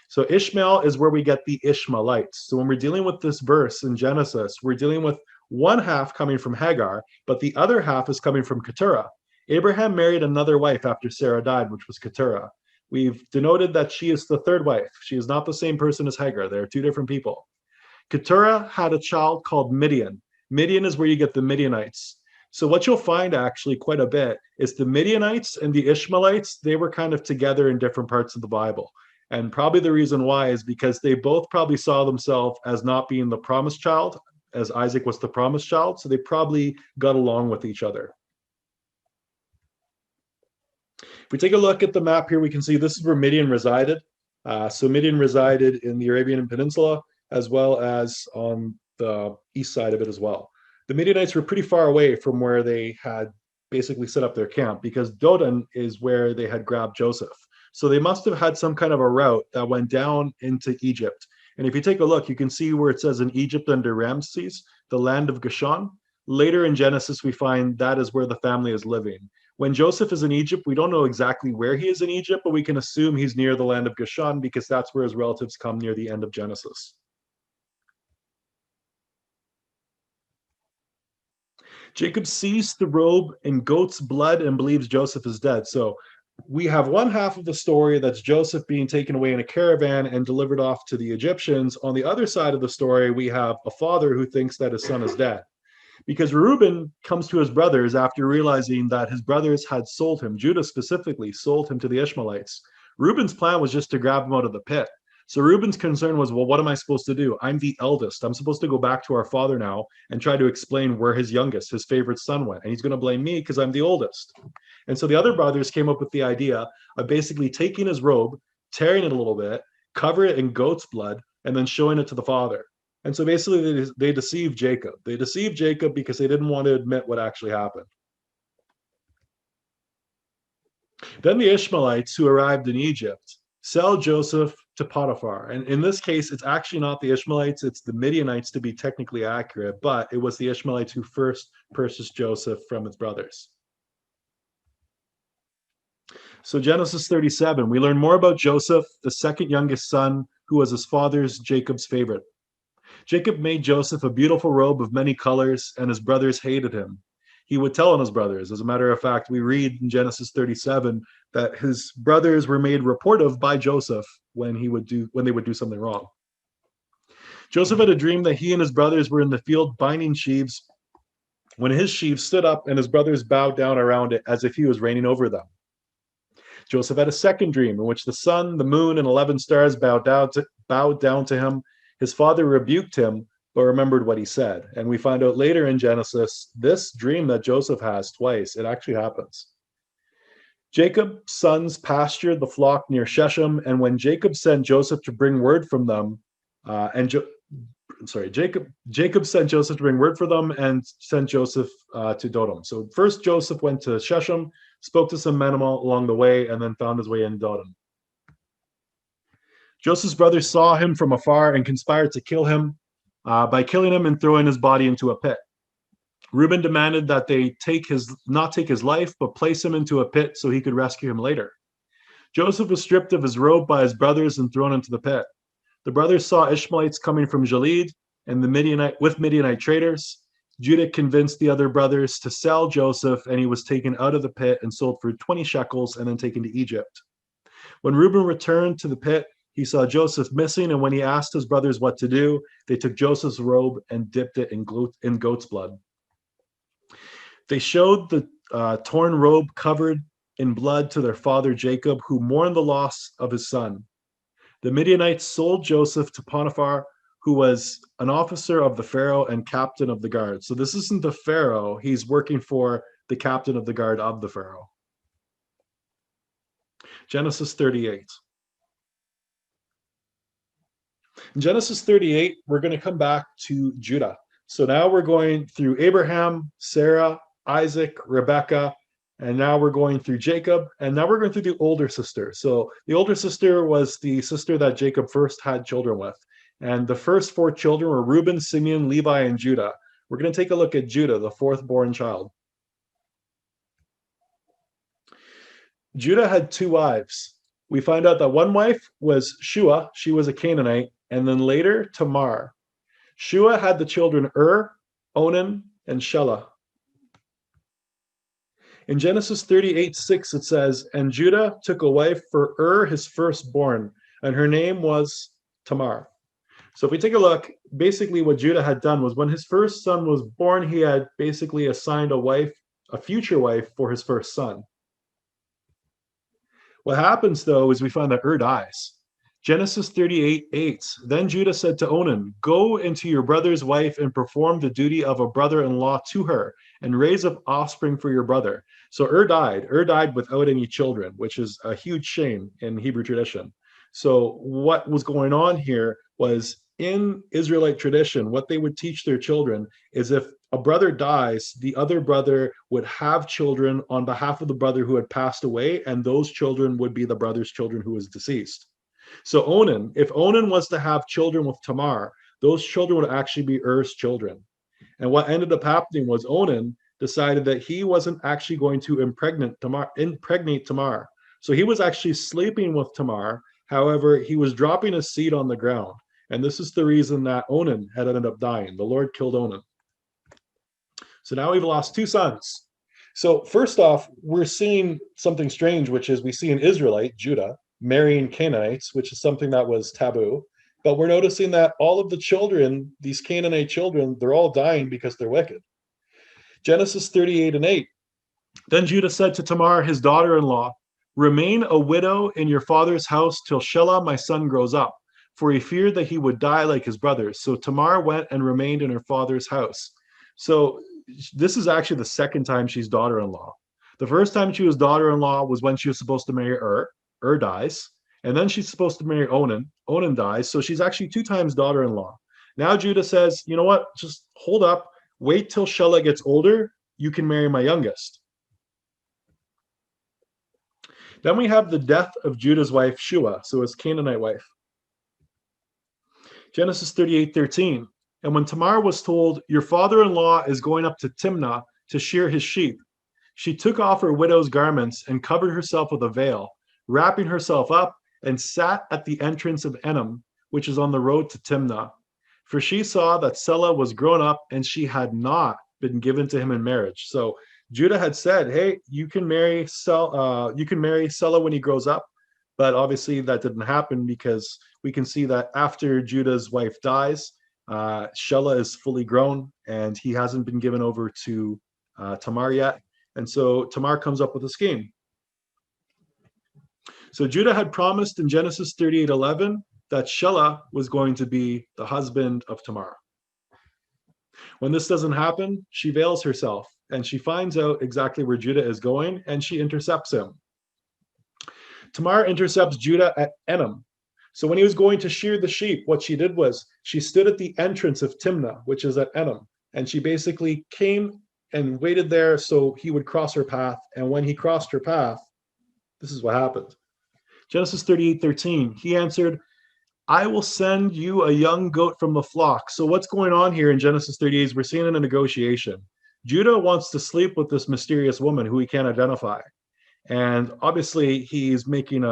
So Ishmael is where we get the Ishmaelites. So when we're dealing with this verse in Genesis, we're dealing with one half coming from Hagar, but the other half is coming from Keturah. Abraham married another wife after Sarah died, which was Keturah. We've denoted that she is the third wife. She is not the same person as Hagar. They are two different people. Keturah had a child called Midian. Midian is where you get the Midianites. So what you'll find actually quite a bit is the Midianites and the Ishmaelites, they were kind of together in different parts of the Bible. And probably the reason why is because they both probably saw themselves as not being the promised child, as Isaac was the promised child. So they probably got along with each other. If we take a look at the map here, we can see this is where Midian resided. So Midian resided in the Arabian Peninsula, as well as on the east side of it as well. The Midianites were pretty far away from where they had basically set up their camp, because Dodan is where they had grabbed Joseph. So they must have had some kind of a route that went down into Egypt. And if you take a look, you can see where it says in Egypt under Ramses, the land of Goshen. Later in Genesis, we find that is where the family is living. When Joseph is in Egypt, we don't know exactly where he is in Egypt, but we can assume he's near the land of Goshen because that's where his relatives come near the end of Genesis. Jacob sees the robe in goat's blood and believes Joseph is dead. So we have one half of the story that's Joseph being taken away in a caravan and delivered off to the Egyptians. On the other side of the story, we have a father who thinks that his son is dead. Because Reuben comes to his brothers after realizing that his brothers had sold him, Judah specifically sold him to the Ishmaelites. Reuben's plan was just to grab him out of the pit. So Reuben's concern was, well, what am I supposed to do? I'm the eldest. I'm supposed to go back to our father now and try to explain where his youngest, his favorite son went. And he's going to blame me because I'm the oldest. And so the other brothers came up with the idea of basically taking his robe, tearing it a little bit, cover it in goat's blood, and then showing it to the father. And so basically they deceived Jacob. They deceived Jacob because they didn't want to admit what actually happened. Then the Ishmaelites who arrived in Egypt sell Joseph to Potiphar. And in this case, it's actually not the Ishmaelites, it's the Midianites to be technically accurate, but it was the Ishmaelites who first purchased Joseph from his brothers. So Genesis 37, we learn more about Joseph, the second youngest son, who was his father's Jacob's favorite. Jacob made Joseph a beautiful robe of many colors, and his brothers hated him. He would tell on his brothers. As a matter of fact, we read in Genesis 37 that his brothers were made report of by Joseph when they would do something wrong. Joseph had a dream that he and his brothers were in the field binding sheaves when his sheaves stood up and his brothers bowed down around it as if he was reigning over them. Joseph had a second dream in which the sun, the moon, and 11 stars bowed down to him. His father rebuked him, but remembered what he said. And we find out later in Genesis, this dream that Joseph has twice, it actually happens. Jacob's sons pastured the flock near Shechem, and when Jacob sent Joseph to bring word from them, Jacob sent Joseph to bring word for them and sent Joseph to Dodom. So first Joseph went to Shechem, spoke to some men along the way, and then found his way in Dodom. Joseph's brothers saw him from afar and conspired to kill him by killing him and throwing his body into a pit. Reuben demanded that they not take his life, but place him into a pit so he could rescue him later. Joseph was stripped of his robe by his brothers and thrown into the pit. The brothers saw Ishmaelites coming from Gilead and with Midianite traders. Judah convinced the other brothers to sell Joseph, and he was taken out of the pit and sold for 20 shekels and then taken to Egypt. When Reuben returned to the pit, he saw Joseph missing, and when he asked his brothers what to do, they took Joseph's robe and dipped it in goat's blood. They showed the torn robe covered in blood to their father Jacob, who mourned the loss of his son. The Midianites sold Joseph to Potiphar, who was an officer of the Pharaoh and captain of the guard. So this isn't the Pharaoh. He's working for the captain of the guard of the Pharaoh. Genesis 38. In Genesis 38, we're going to come back to Judah. So now we're going through Abraham, Sarah, Isaac, Rebecca, and now we're going through Jacob, and now we're going through the older sister. So the older sister was the sister that Jacob first had children with. And the first four children were Reuben, Simeon, Levi, and Judah. We're going to take a look at Judah, the fourth born child. Judah had two wives. We find out that one wife was Shua, she was a Canaanite, and then later Tamar. Shua had the children Onan, and Shelah. In Genesis 38:6, it says, and Judah took a wife for his firstborn, and her name was Tamar. So if we take a look, basically what Judah had done was when his first son was born, he had basically assigned a future wife for his first son. What happens, though, is we find that dies. Genesis 38:8, then Judah said to Onan, go into your brother's wife and perform the duty of a brother-in-law to her, and raise up offspring for your brother. So died. Died without any children, which is a huge shame in Hebrew tradition. So what was going on here was in Israelite tradition, what they would teach their children is if a brother dies, the other brother would have children on behalf of the brother who had passed away, and those children would be the brother's children who was deceased. So Onan, if Onan was to have children with Tamar, those children would actually be children. And what ended up happening was Onan decided that he wasn't actually going to impregnate Tamar. So he was actually sleeping with Tamar. However, he was dropping a seed on the ground. And this is the reason that Onan had ended up dying. The Lord killed Onan. So now we've lost two sons. So first off, we're seeing something strange, which is we see an Israelite, Judah, marrying Canaanites, which is something that was taboo. But we're noticing that all of the children, these Canaanite children, they're all dying because they're wicked. Genesis 38:8. Then Judah said to Tamar, his daughter-in-law, remain a widow in your father's house till Shelah, my son, grows up, for he feared that he would die like his brothers. So Tamar went and remained in her father's house. So this is actually the second time she's daughter-in-law. The first time she was daughter-in-law was when she was supposed to marry dies. And then she's supposed to marry Onan. Onan dies. So she's actually two times daughter-in-law. Now Judah says, you know what? Just hold up. Wait till Shelah gets older. You can marry my youngest. Then we have the death of Judah's wife, Shua, so his Canaanite wife. Genesis 38:13. And when Tamar was told, your father-in-law is going up to Timnah to shear his sheep, she took off her widow's garments and covered herself with a veil, wrapping herself up, and sat at the entrance of Enom, which is on the road to Timnah. For she saw that Selah was grown up, and she had not been given to him in marriage. So Judah had said, hey, you can marry Selah when he grows up. But obviously that didn't happen because we can see that after Judah's wife dies, Shelah is fully grown and he hasn't been given over to Tamar yet. And so Tamar comes up with a scheme. So Judah had promised in Genesis 38:11 that Shelah was going to be the husband of Tamar. When this doesn't happen, she veils herself and she finds out exactly where Judah is going and she intercepts him. Tamar intercepts Judah at Enom. So when he was going to shear the sheep, what she did was she stood at the entrance of Timnah, which is at Enom, and she basically came and waited there so he would cross her path. And when he crossed her path, this is what happened. Genesis 38:13, he answered, I will send you a young goat from the flock. So what's going on here in Genesis 38 is we're seeing in a negotiation. Judah wants to sleep with this mysterious woman who he can't identify. And obviously he's making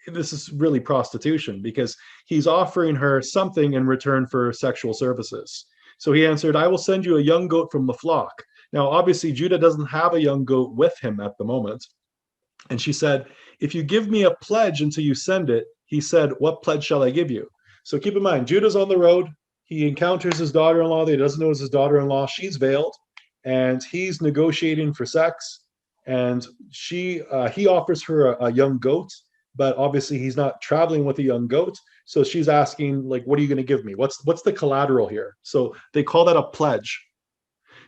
this is really prostitution because he's offering her something in return for sexual services. So he answered, I will send you a young goat from the flock. Now, obviously Judah doesn't have a young goat with him at the moment. And she said, if you give me a pledge until you send it, he said, what pledge shall I give you? So keep in mind, Judah's on the road. He encounters his daughter-in-law that he doesn't know is his daughter-in-law. She's veiled and he's negotiating for sex. And he offers her a young goat, but obviously he's not traveling with a young goat. So she's asking, like, what are you going to give me? What's the collateral here? So they call that a pledge.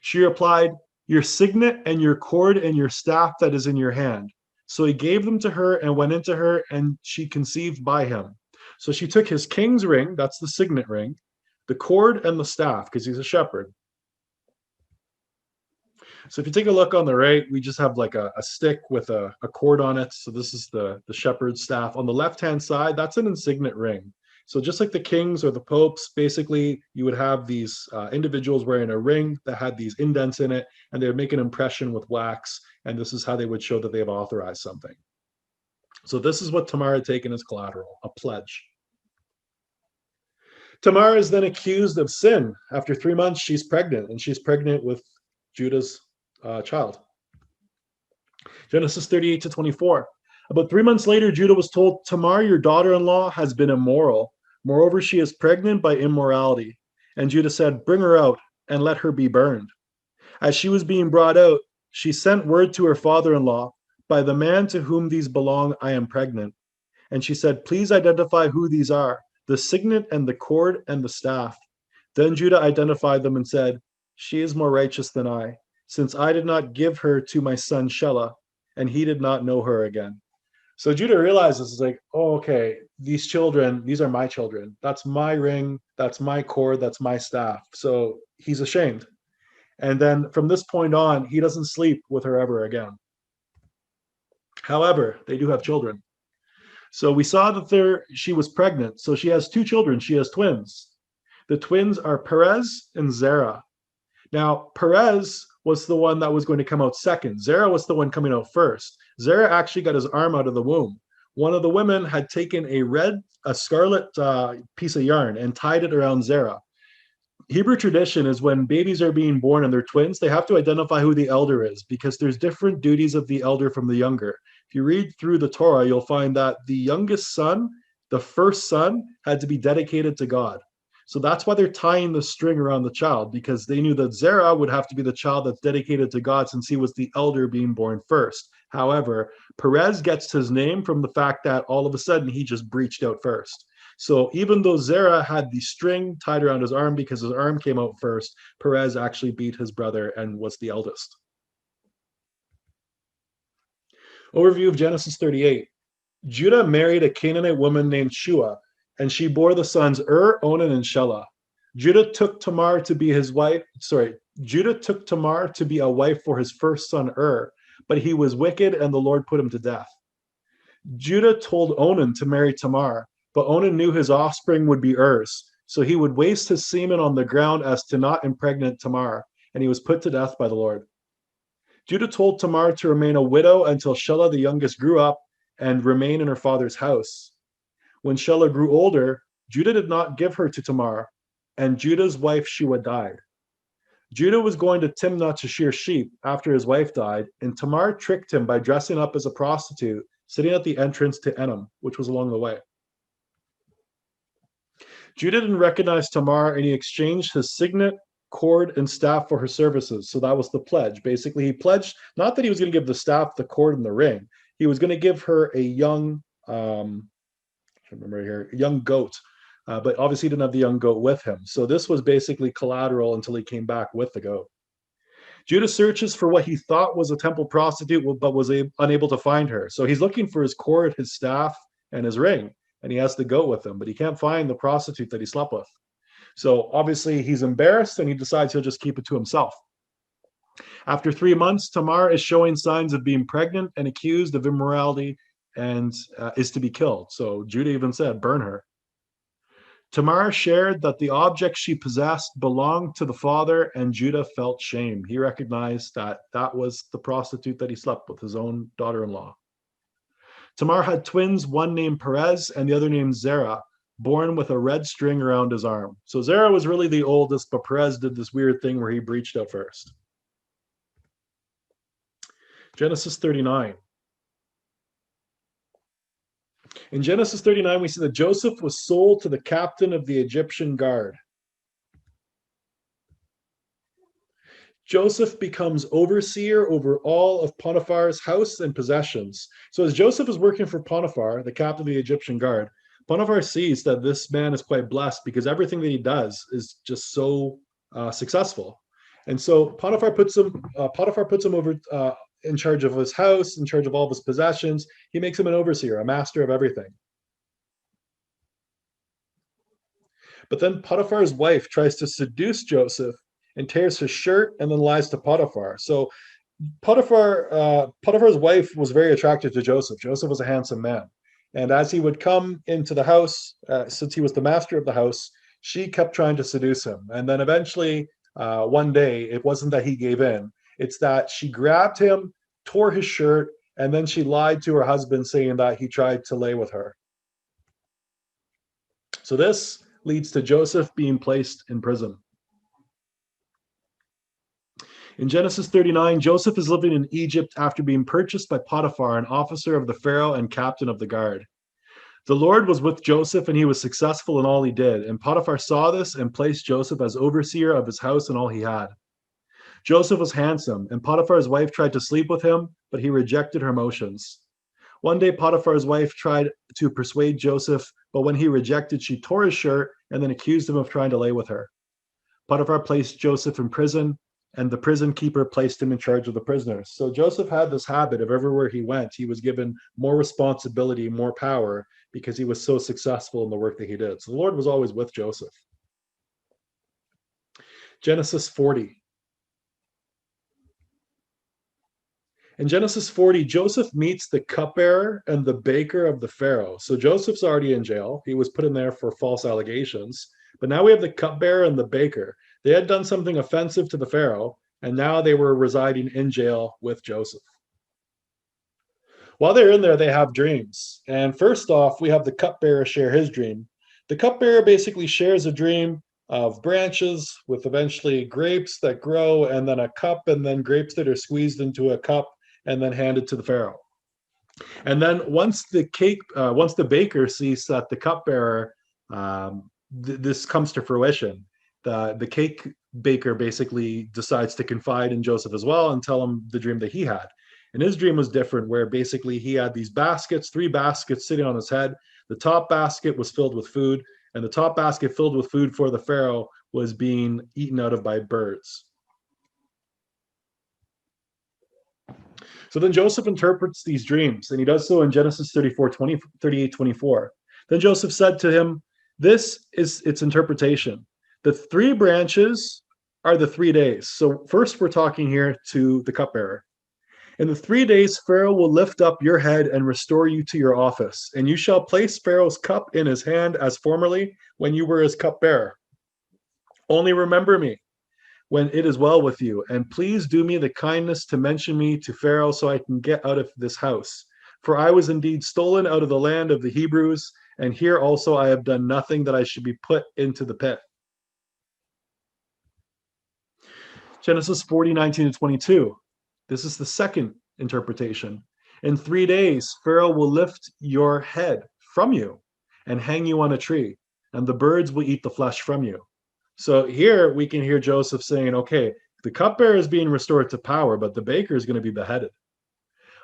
She replied, your signet and your cord and your staff that is in your hand. So he gave them to her and went into her, and she conceived by him. So she took his king's ring, that's the signet ring, the cord and the staff, because he's a shepherd. So if you take a look on the right, we just have like a stick with a cord on it. So this is the shepherd's staff. On the left-hand side, that's an insignet ring. So just like the kings or the popes, basically you would have these individuals wearing a ring that had these indents in it, and they would make an impression with wax, and this is how they would show that they have authorized something. So this is what Tamar had taken as collateral, a pledge. Tamar is then accused of sin. After 3 months, she's pregnant, and she's pregnant with Judah's child. Genesis 38 to 24. About 3 months later, Judah was told, Tamar, your daughter-in-law, has been immoral. Moreover, she is pregnant by immorality. And Judah said, bring her out and let her be burned. As she was being brought out, she sent word to her father-in-law, by the man to whom these belong, I am pregnant. And she said, please identify who these are, the signet and the cord and the staff. Then Judah identified them and said, she is more righteous than I, since I did not give her to my son Shelah, and he did not know her again. So Judah realizes, it's like, oh, okay, these children, these are my children. That's my ring, that's my cord, that's my staff. So he's ashamed. And then from this point on, he doesn't sleep with her ever again. However, they do have children. So we saw that she was pregnant. So she has 2 children. She has twins. The twins are Perez and Zerah. Now, Perez was the one that was going to come out second. Zerah was the one coming out first. Zerah actually got his arm out of the womb. One of the women had taken a scarlet piece of yarn and tied it around Zerah. Hebrew tradition is when babies are being born and they're twins, they have to identify who the elder is, because there's different duties of the elder from the younger. If you read through the Torah, you'll find that the youngest son, the first son, had to be dedicated to God. So that's why they're tying the string around the child, because they knew that Zerah would have to be the child that's dedicated to God, since he was the elder being born first. However, Perez gets his name from the fact that all of a sudden he just breached out first. So even though Zerah had the string tied around his arm because his arm came out first, Perez actually beat his brother and was the eldest. Overview of Genesis 38. Judah married a Canaanite woman named Shua, and she bore the sons Onan, and Shelah. Judah took Tamar to be a wife for his first son but he was wicked, and the Lord put him to death. Judah told Onan to marry Tamar, but Onan knew his offspring would be so he would waste his semen on the ground as to not impregnate Tamar, and he was put to death by the Lord. Judah told Tamar to remain a widow until Shelah the youngest grew up and remain in her father's house. When Shelah grew older, Judah did not give her to Tamar, and Judah's wife Shua died. Judah was going to Timnah to shear sheep after his wife died, and Tamar tricked him by dressing up as a prostitute, sitting at the entrance to Enom, which was along the way. Judah didn't recognize Tamar, and he exchanged his signet, cord, and staff for her services. So that was the pledge. Basically, he pledged not that he was going to give the staff, the cord, and the ring. He was going to give her a young, young goat. But obviously he didn't have the young goat with him. So this was basically collateral until he came back with the goat. Judah searches for what he thought was a temple prostitute, but was unable to find her. So he's looking for his cord, his staff, and his ring, and he has the goat with him, but he can't find the prostitute that he slept with. So obviously he's embarrassed, and he decides he'll just keep it to himself. After 3 months, Tamar is showing signs of being pregnant and accused of immorality and is to be killed. So Judah even said, burn her. Tamar shared that the object she possessed belonged to the father, and Judah felt shame. He recognized that that was the prostitute that he slept with, his own daughter-in-law. Tamar had twins, one named Perez and the other named Zerah, born with a red string around his arm. So Zerah was really the oldest, but Perez did this weird thing where he breached out first. Genesis 39. In Genesis 39, we see that Joseph was sold to the captain of the Egyptian guard. Joseph becomes overseer over all of Potiphar's house and possessions. So as Joseph is working for Potiphar, the captain of the Egyptian guard, Potiphar sees that this man is quite blessed because everything that he does is just so successful. And so Potiphar puts him over in charge of his house, in charge of all of his possessions. He makes him an overseer, a master of everything. But then Potiphar's wife tries to seduce Joseph and tears his shirt and then lies to Potiphar. So Potiphar's wife was very attracted to Joseph. Joseph was a handsome man. And as he would come into the house, since he was the master of the house, she kept trying to seduce him. And then eventually, one day, it wasn't that he gave in, it's that she grabbed him, tore his shirt, and then she lied to her husband saying that he tried to lay with her. So this leads to Joseph being placed in prison. In Genesis 39, Joseph is living in Egypt after being purchased by Potiphar, an officer of the Pharaoh and captain of the guard. The Lord was with Joseph, and he was successful in all he did. And Potiphar saw this and placed Joseph as overseer of his house and all he had. Joseph was handsome, and Potiphar's wife tried to sleep with him, but he rejected her motions. One day, Potiphar's wife tried to persuade Joseph, but when he rejected, she tore his shirt and then accused him of trying to lay with her. Potiphar placed Joseph in prison, and the prison keeper placed him in charge of the prisoners. So Joseph had this habit of everywhere he went, he was given more responsibility, more power, because he was so successful in the work that he did. So the Lord was always with Joseph. Genesis 40. In Genesis 40, Joseph meets the cupbearer and the baker of the Pharaoh. So Joseph's already in jail. He was put in there for false allegations. But now we have the cupbearer and the baker. They had done something offensive to the Pharaoh, and now they were residing in jail with Joseph. While they're in there, they have dreams. And first off, we have the cupbearer share his dream. The cupbearer basically shares a dream of branches with eventually grapes that grow, and then a cup, and then grapes that are squeezed into a cup and then handed to the Pharaoh. And then once the baker sees that the cupbearer, this comes to fruition, the cake baker basically decides to confide in Joseph as well and tell him the dream that he had. And his dream was different, where basically he had these baskets, 3 baskets sitting on his head. The top basket was filled with food, and the top basket filled with food for the Pharaoh was being eaten out of by birds. So then Joseph interprets these dreams, and he does so in Genesis 38, 24. Then Joseph said to him, this is its interpretation. The 3 branches are the 3 days. So first we're talking here to the cupbearer. In the 3 days, Pharaoh will lift up your head and restore you to your office, and you shall place Pharaoh's cup in his hand as formerly when you were his cupbearer. Only remember me when it is well with you, and please do me the kindness to mention me to Pharaoh so I can get out of this house. For I was indeed stolen out of the land of the Hebrews, and here also I have done nothing that I should be put into the pit. Genesis 40, 19 to 22. This is the second interpretation. In 3 days, Pharaoh will lift your head from you and hang you on a tree, and the birds will eat the flesh from you. So here we can hear Joseph saying, okay, the cupbearer is being restored to power, but the baker is going to be beheaded.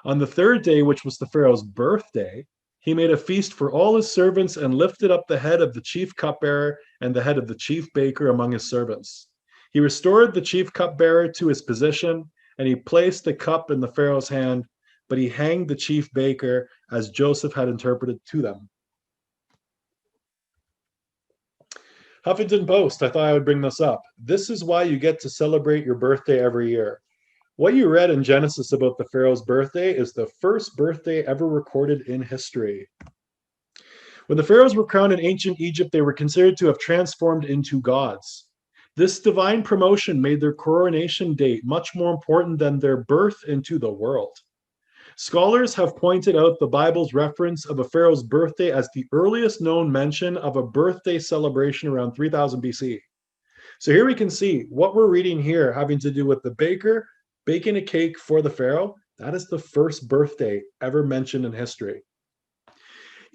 On the 3rd day, which was the Pharaoh's birthday, he made a feast for all his servants and lifted up the head of the chief cupbearer and the head of the chief baker among his servants. He restored the chief cupbearer to his position, and he placed the cup in the Pharaoh's hand, but he hanged the chief baker as Joseph had interpreted to them. Huffington Post, I thought I would bring this up. This is why you get to celebrate your birthday every year. What you read in Genesis about the Pharaoh's birthday is the first birthday ever recorded in history. When the pharaohs were crowned in ancient Egypt, they were considered to have transformed into gods. This divine promotion made their coronation date much more important than their birth into the world. Scholars have pointed out the Bible's reference of a pharaoh's birthday as the earliest known mention of a birthday celebration around 3000 BC. So here we can see what we're reading here having to do with the baker baking a cake for the pharaoh. That is the first birthday ever mentioned in history.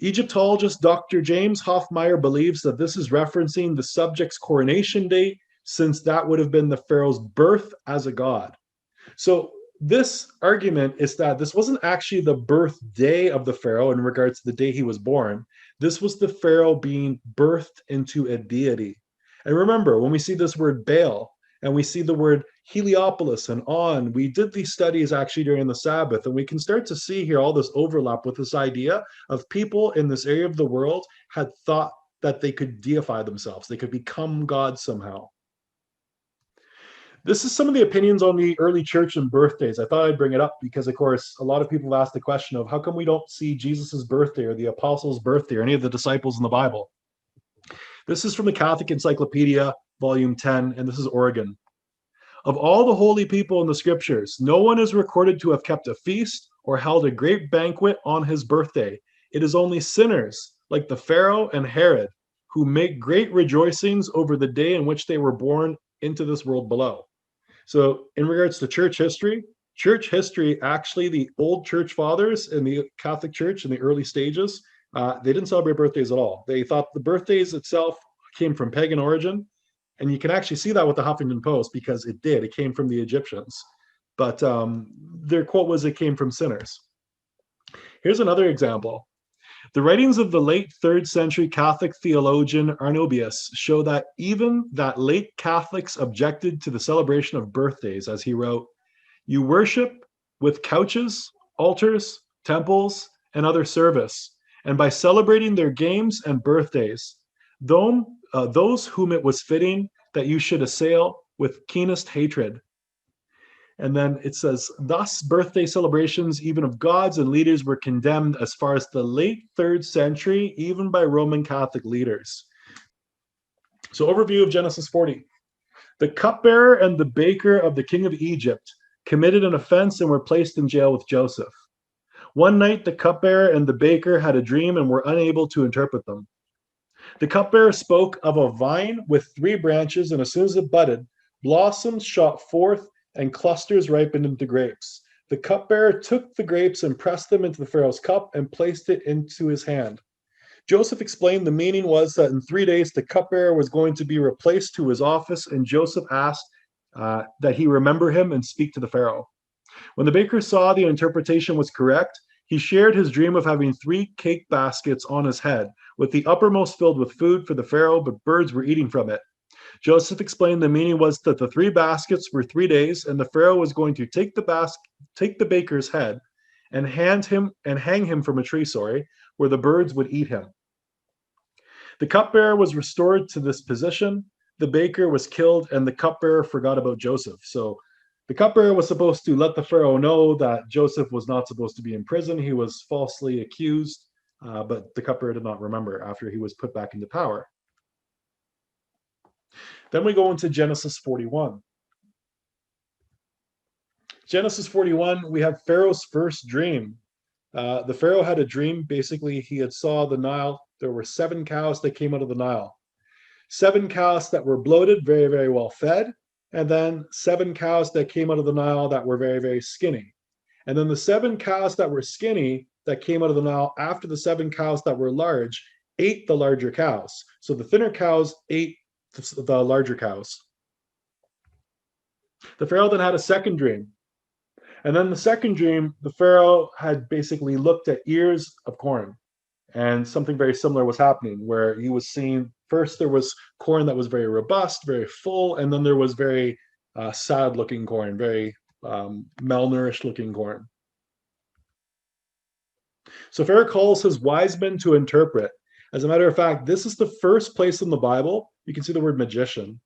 Egyptologist Dr. James Hoffmeyer believes that this is referencing the subject's coronation date, since that would have been the pharaoh's birth as a god. So this argument is that this wasn't actually the birthday of the pharaoh in regards to the day he was born. This was the pharaoh being birthed into a deity. And remember, when we see this word Baal and we see the word Heliopolis and On. We did these studies actually during the Sabbath, and we can start to see here all this overlap with this idea of people in this area of the world had thought that they could deify themselves, they could become God somehow. This is some of the opinions on the early church and birthdays. I thought I'd bring it up because, of course, a lot of people have asked the question of how come we don't see Jesus's birthday or the apostles' birthday or any of the disciples in the Bible. This is from the Catholic Encyclopedia, Volume 10, and this is Oregon. Of all the holy people in the scriptures, no one is recorded to have kept a feast or held a great banquet on his birthday. It is only sinners, like the Pharaoh and Herod, who make great rejoicings over the day in which they were born into this world below. So in regards to church history, actually, the old church fathers in the Catholic Church in the early stages, they didn't celebrate birthdays at all. They thought the birthdays itself came from pagan origin. And you can actually see that with the Huffington Post because it did. It came from the Egyptians. But their quote was, it came from sinners. Here's another example. The writings of the late 3rd century Catholic theologian Arnobius show that even that late Catholics objected to the celebration of birthdays, as he wrote, "You worship with couches, altars, temples, and other service, and by celebrating their games and birthdays, those whom it was fitting that you should assail with keenest hatred." And then it says, thus birthday celebrations, even of gods and leaders, were condemned as far as the late 3rd century, even by Roman Catholic leaders. So overview of Genesis 40. The cupbearer and the baker of the king of Egypt committed an offense and were placed in jail with Joseph. One night, the cupbearer and the baker had a dream and were unable to interpret them. The cupbearer spoke of a vine with 3 branches, and as soon as it budded, blossoms shot forth and clusters ripened into grapes. The cupbearer took the grapes and pressed them into the Pharaoh's cup and placed it into his hand. Joseph explained the meaning was that in 3 days the cupbearer was going to be replaced to his office, and Joseph asked that he remember him and speak to the Pharaoh. When the baker saw the interpretation was correct, he shared his dream of having 3 cake baskets on his head, with the uppermost filled with food for the Pharaoh, but birds were eating from it. Joseph explained the meaning was that the 3 baskets were 3 days, and the Pharaoh was going to take the baker's head and hang him from a tree, where the birds would eat him. The cupbearer was restored to this position, the baker was killed, and the cupbearer forgot about Joseph. So the cupbearer was supposed to let the Pharaoh know that Joseph was not supposed to be in prison. He was falsely accused, but the cupbearer did not remember after he was put back into power. Then we go into Genesis 41. Genesis 41, we have Pharaoh's first dream. The Pharaoh had a dream. Basically, he had saw the Nile. There were 7 cows that came out of the Nile. 7 cows that were bloated, very, very well fed. And then 7 cows that came out of the Nile that were very, very skinny. And then the 7 cows that were skinny that came out of the Nile after the 7 cows that were large ate the larger cows. So the thinner cows ate the larger cows. The Pharaoh then had a second dream. And then the second dream, the Pharaoh had basically looked at ears of corn. And something very similar was happening, where he was seeing, first there was corn that was very robust, very full, and then there was very sad-looking corn, very malnourished-looking corn. So Pharaoh calls his wise men to interpret. As a matter of fact, this is the first place in the Bible you can see the word magician.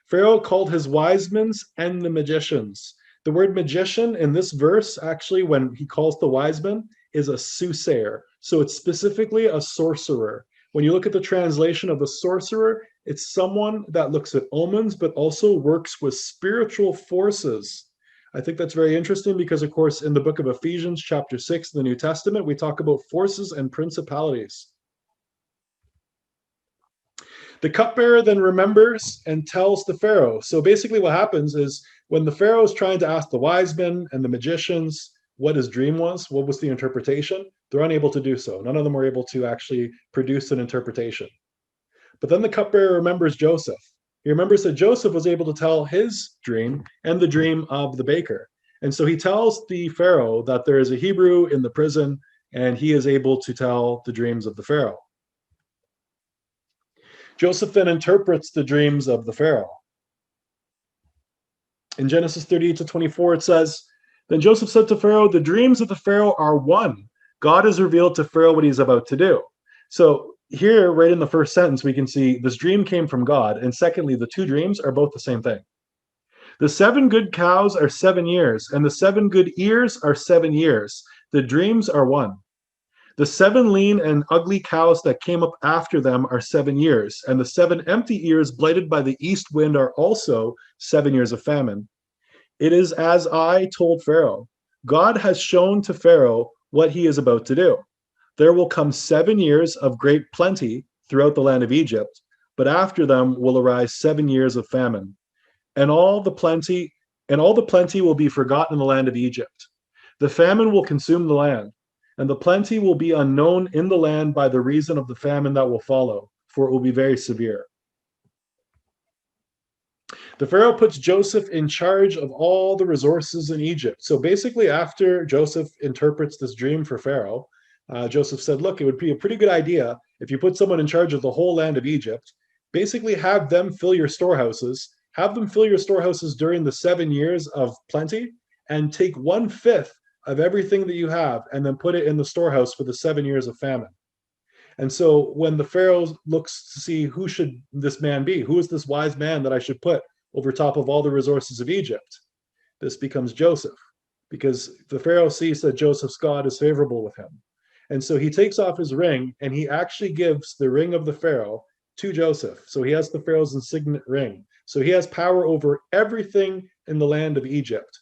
Pharaoh called his wise men and the magicians. The word magician in this verse, actually, when he calls the wise men, is a soothsayer. So it's specifically a sorcerer. When you look at the translation of the sorcerer, it's someone that looks at omens, but also works with spiritual forces. I think that's very interesting because, of course, in the book of Ephesians, chapter 6, in the New Testament, we talk about forces and principalities. The cupbearer then remembers and tells the Pharaoh. So basically what happens is when the Pharaoh is trying to ask the wise men and the magicians what his dream was, what was the interpretation, they're unable to do so. None of them were able to actually produce an interpretation. But then the cupbearer remembers Joseph. He remembers that Joseph was able to tell his dream and the dream of the baker. And so he tells the Pharaoh that there is a Hebrew in the prison, and he is able to tell the dreams of the Pharaoh. Joseph then interprets the dreams of the Pharaoh. In Genesis 38 to 24, it says, Then Joseph said to Pharaoh, The dreams of the Pharaoh are one. God has revealed to Pharaoh what he's about to do. So here, right in the first sentence, we can see this dream came from God. And secondly, the two dreams are both the same thing. The 7 good cows are 7 years, and the 7 good ears are 7 years. The dreams are one. The 7 lean and ugly cows that came up after them are 7 years, and the 7 empty ears blighted by the east wind are also 7 years of famine. It is as I told Pharaoh. God has shown to Pharaoh what he is about to do. There will come 7 years of great plenty throughout the land of Egypt, but after them will arise 7 years of famine. And all the plenty will be forgotten in the land of Egypt. The famine will consume the land, and the plenty will be unknown in the land by the reason of the famine that will follow, for it will be very severe. The Pharaoh puts Joseph in charge of all the resources in Egypt. So basically, after Joseph interprets this dream for Pharaoh, Joseph said, look, it would be a pretty good idea if you put someone in charge of the whole land of Egypt, basically have them fill your storehouses, during the 7 years of plenty, and take 1/5 of everything that you have and then put it in the storehouse for the 7 years of famine. And so when the Pharaoh looks to see who should this man be, who is this wise man that I should put over top of all the resources of Egypt, this becomes Joseph, because the Pharaoh sees that Joseph's God is favorable with him. And so he takes off his ring and he actually gives the ring of the Pharaoh to Joseph. So he has the Pharaoh's insignia ring. So he has power over everything in the land of Egypt.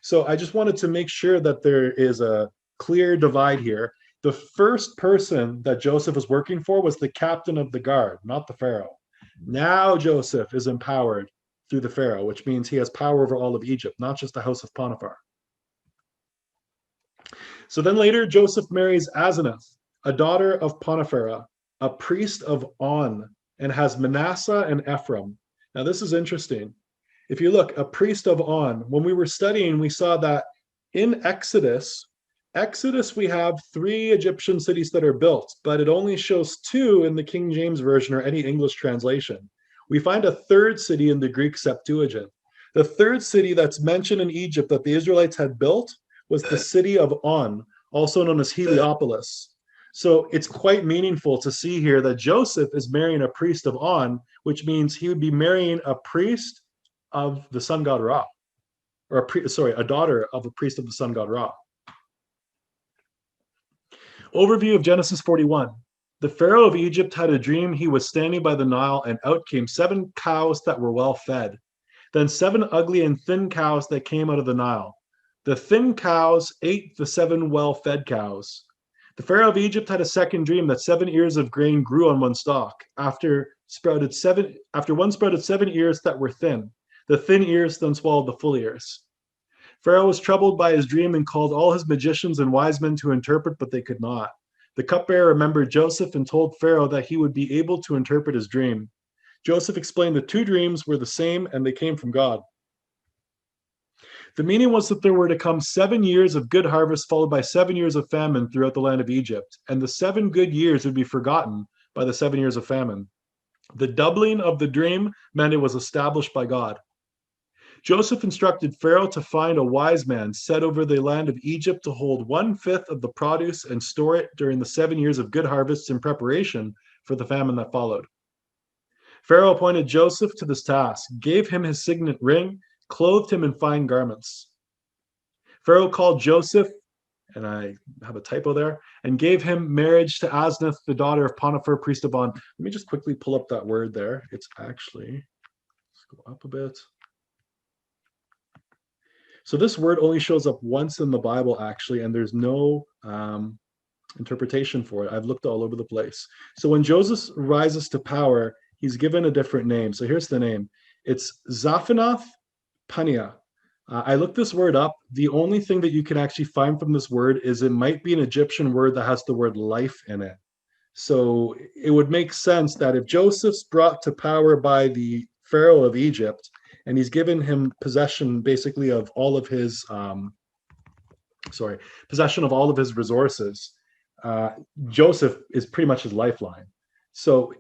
So I just wanted to make sure that there is a clear divide here. The first person that Joseph was working for was the captain of the guard, not the Pharaoh. Now Joseph is empowered through the Pharaoh, which means he has power over all of Egypt, not just the house of Potiphar. So then later, Joseph marries Asenath, a daughter of Potiphar, a priest of On, and has Manasseh and Ephraim. Now this is interesting. If you look, a priest of On, when we were studying, we saw that in Exodus, we have 3 Egyptian cities that are built, but it only shows 2 in the King James Version or any English translation. We find a 3rd city in the Greek Septuagint. The 3rd city that's mentioned in Egypt that the Israelites had built was the city of On, also known as Heliopolis. So it's quite meaningful to see here that Joseph is marrying a priest of On, which means he would be marrying a priest of the sun god Ra, or a daughter of a priest of the sun god Ra. Overview of Genesis 41. The Pharaoh of Egypt had a dream. He was standing by the Nile, and out came 7 cows that were well fed. Then 7 ugly and thin cows that came out of the Nile. The thin cows ate the 7 well-fed cows. The Pharaoh of Egypt had a second dream that 7 ears of grain grew on one stalk. After one sprouted 7 ears that were thin. The thin ears then swallowed the full ears. Pharaoh was troubled by his dream and called all his magicians and wise men to interpret, but they could not. The cupbearer remembered Joseph and told Pharaoh that he would be able to interpret his dream. Joseph explained the 2 dreams were the same and they came from God. The meaning was that there were to come 7 years of good harvest followed by 7 years of famine throughout the land of Egypt, and the 7 good years would be forgotten by the 7 years of famine. The doubling of the dream meant it was established by God. Joseph instructed Pharaoh to find a wise man set over the land of Egypt to hold 1/5 of the produce and store it during the 7 years of good harvests in preparation for the famine that followed. Pharaoh appointed Joseph to this task, gave him his signet ring, clothed him in fine garments. Pharaoh called Joseph, and I have a typo there, and gave him marriage to Asenath, the daughter of Potiphar, priest of On. Let me just quickly pull up that word there. It's actually, let's go up a bit. So this word only shows up once in the Bible, actually, and there's no interpretation for it. I've looked all over the place. So when Joseph rises to power, he's given a different name. So here's the name. It's Zaphanath Paneah. I looked this word up. The only thing that you can actually find from this word is it might be an Egyptian word that has the word life in it. So it would make sense that if Joseph's brought to power by the Pharaoh of Egypt, and he's given him possession basically of all of his resources, Joseph is pretty much his lifeline. So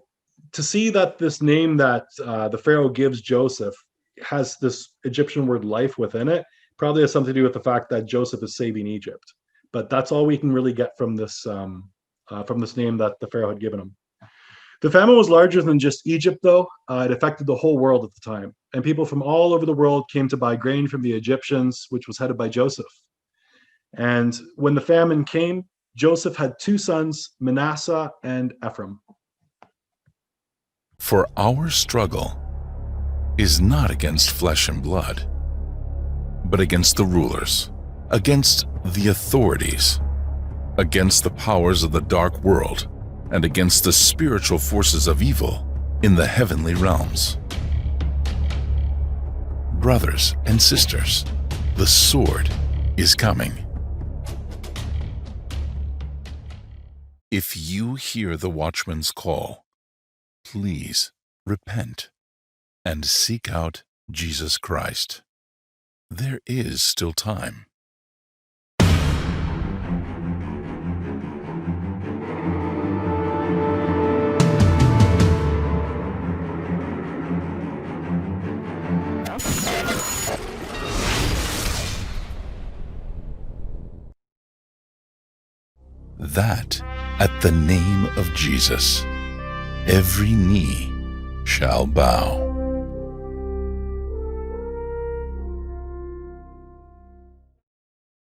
to see that this name that the Pharaoh gives Joseph has this Egyptian word life within it. Probably has something to do with the fact that Joseph is saving Egypt. But that's all we can really get from this name that the Pharaoh had given him. The famine was larger than just Egypt, though. It affected the whole world at the time. And people from all over the world came to buy grain from the Egyptians, which was headed by Joseph. And when the famine came, Joseph had two sons, Manasseh and Ephraim. For our struggle is not against flesh and blood, but against the rulers, against the authorities, against the powers of the dark world, and against the spiritual forces of evil in the heavenly realms. Brothers and sisters, the sword is coming. If you hear the watchman's call, please repent and seek out Jesus Christ. There is still time. That at the name of Jesus, every knee shall bow.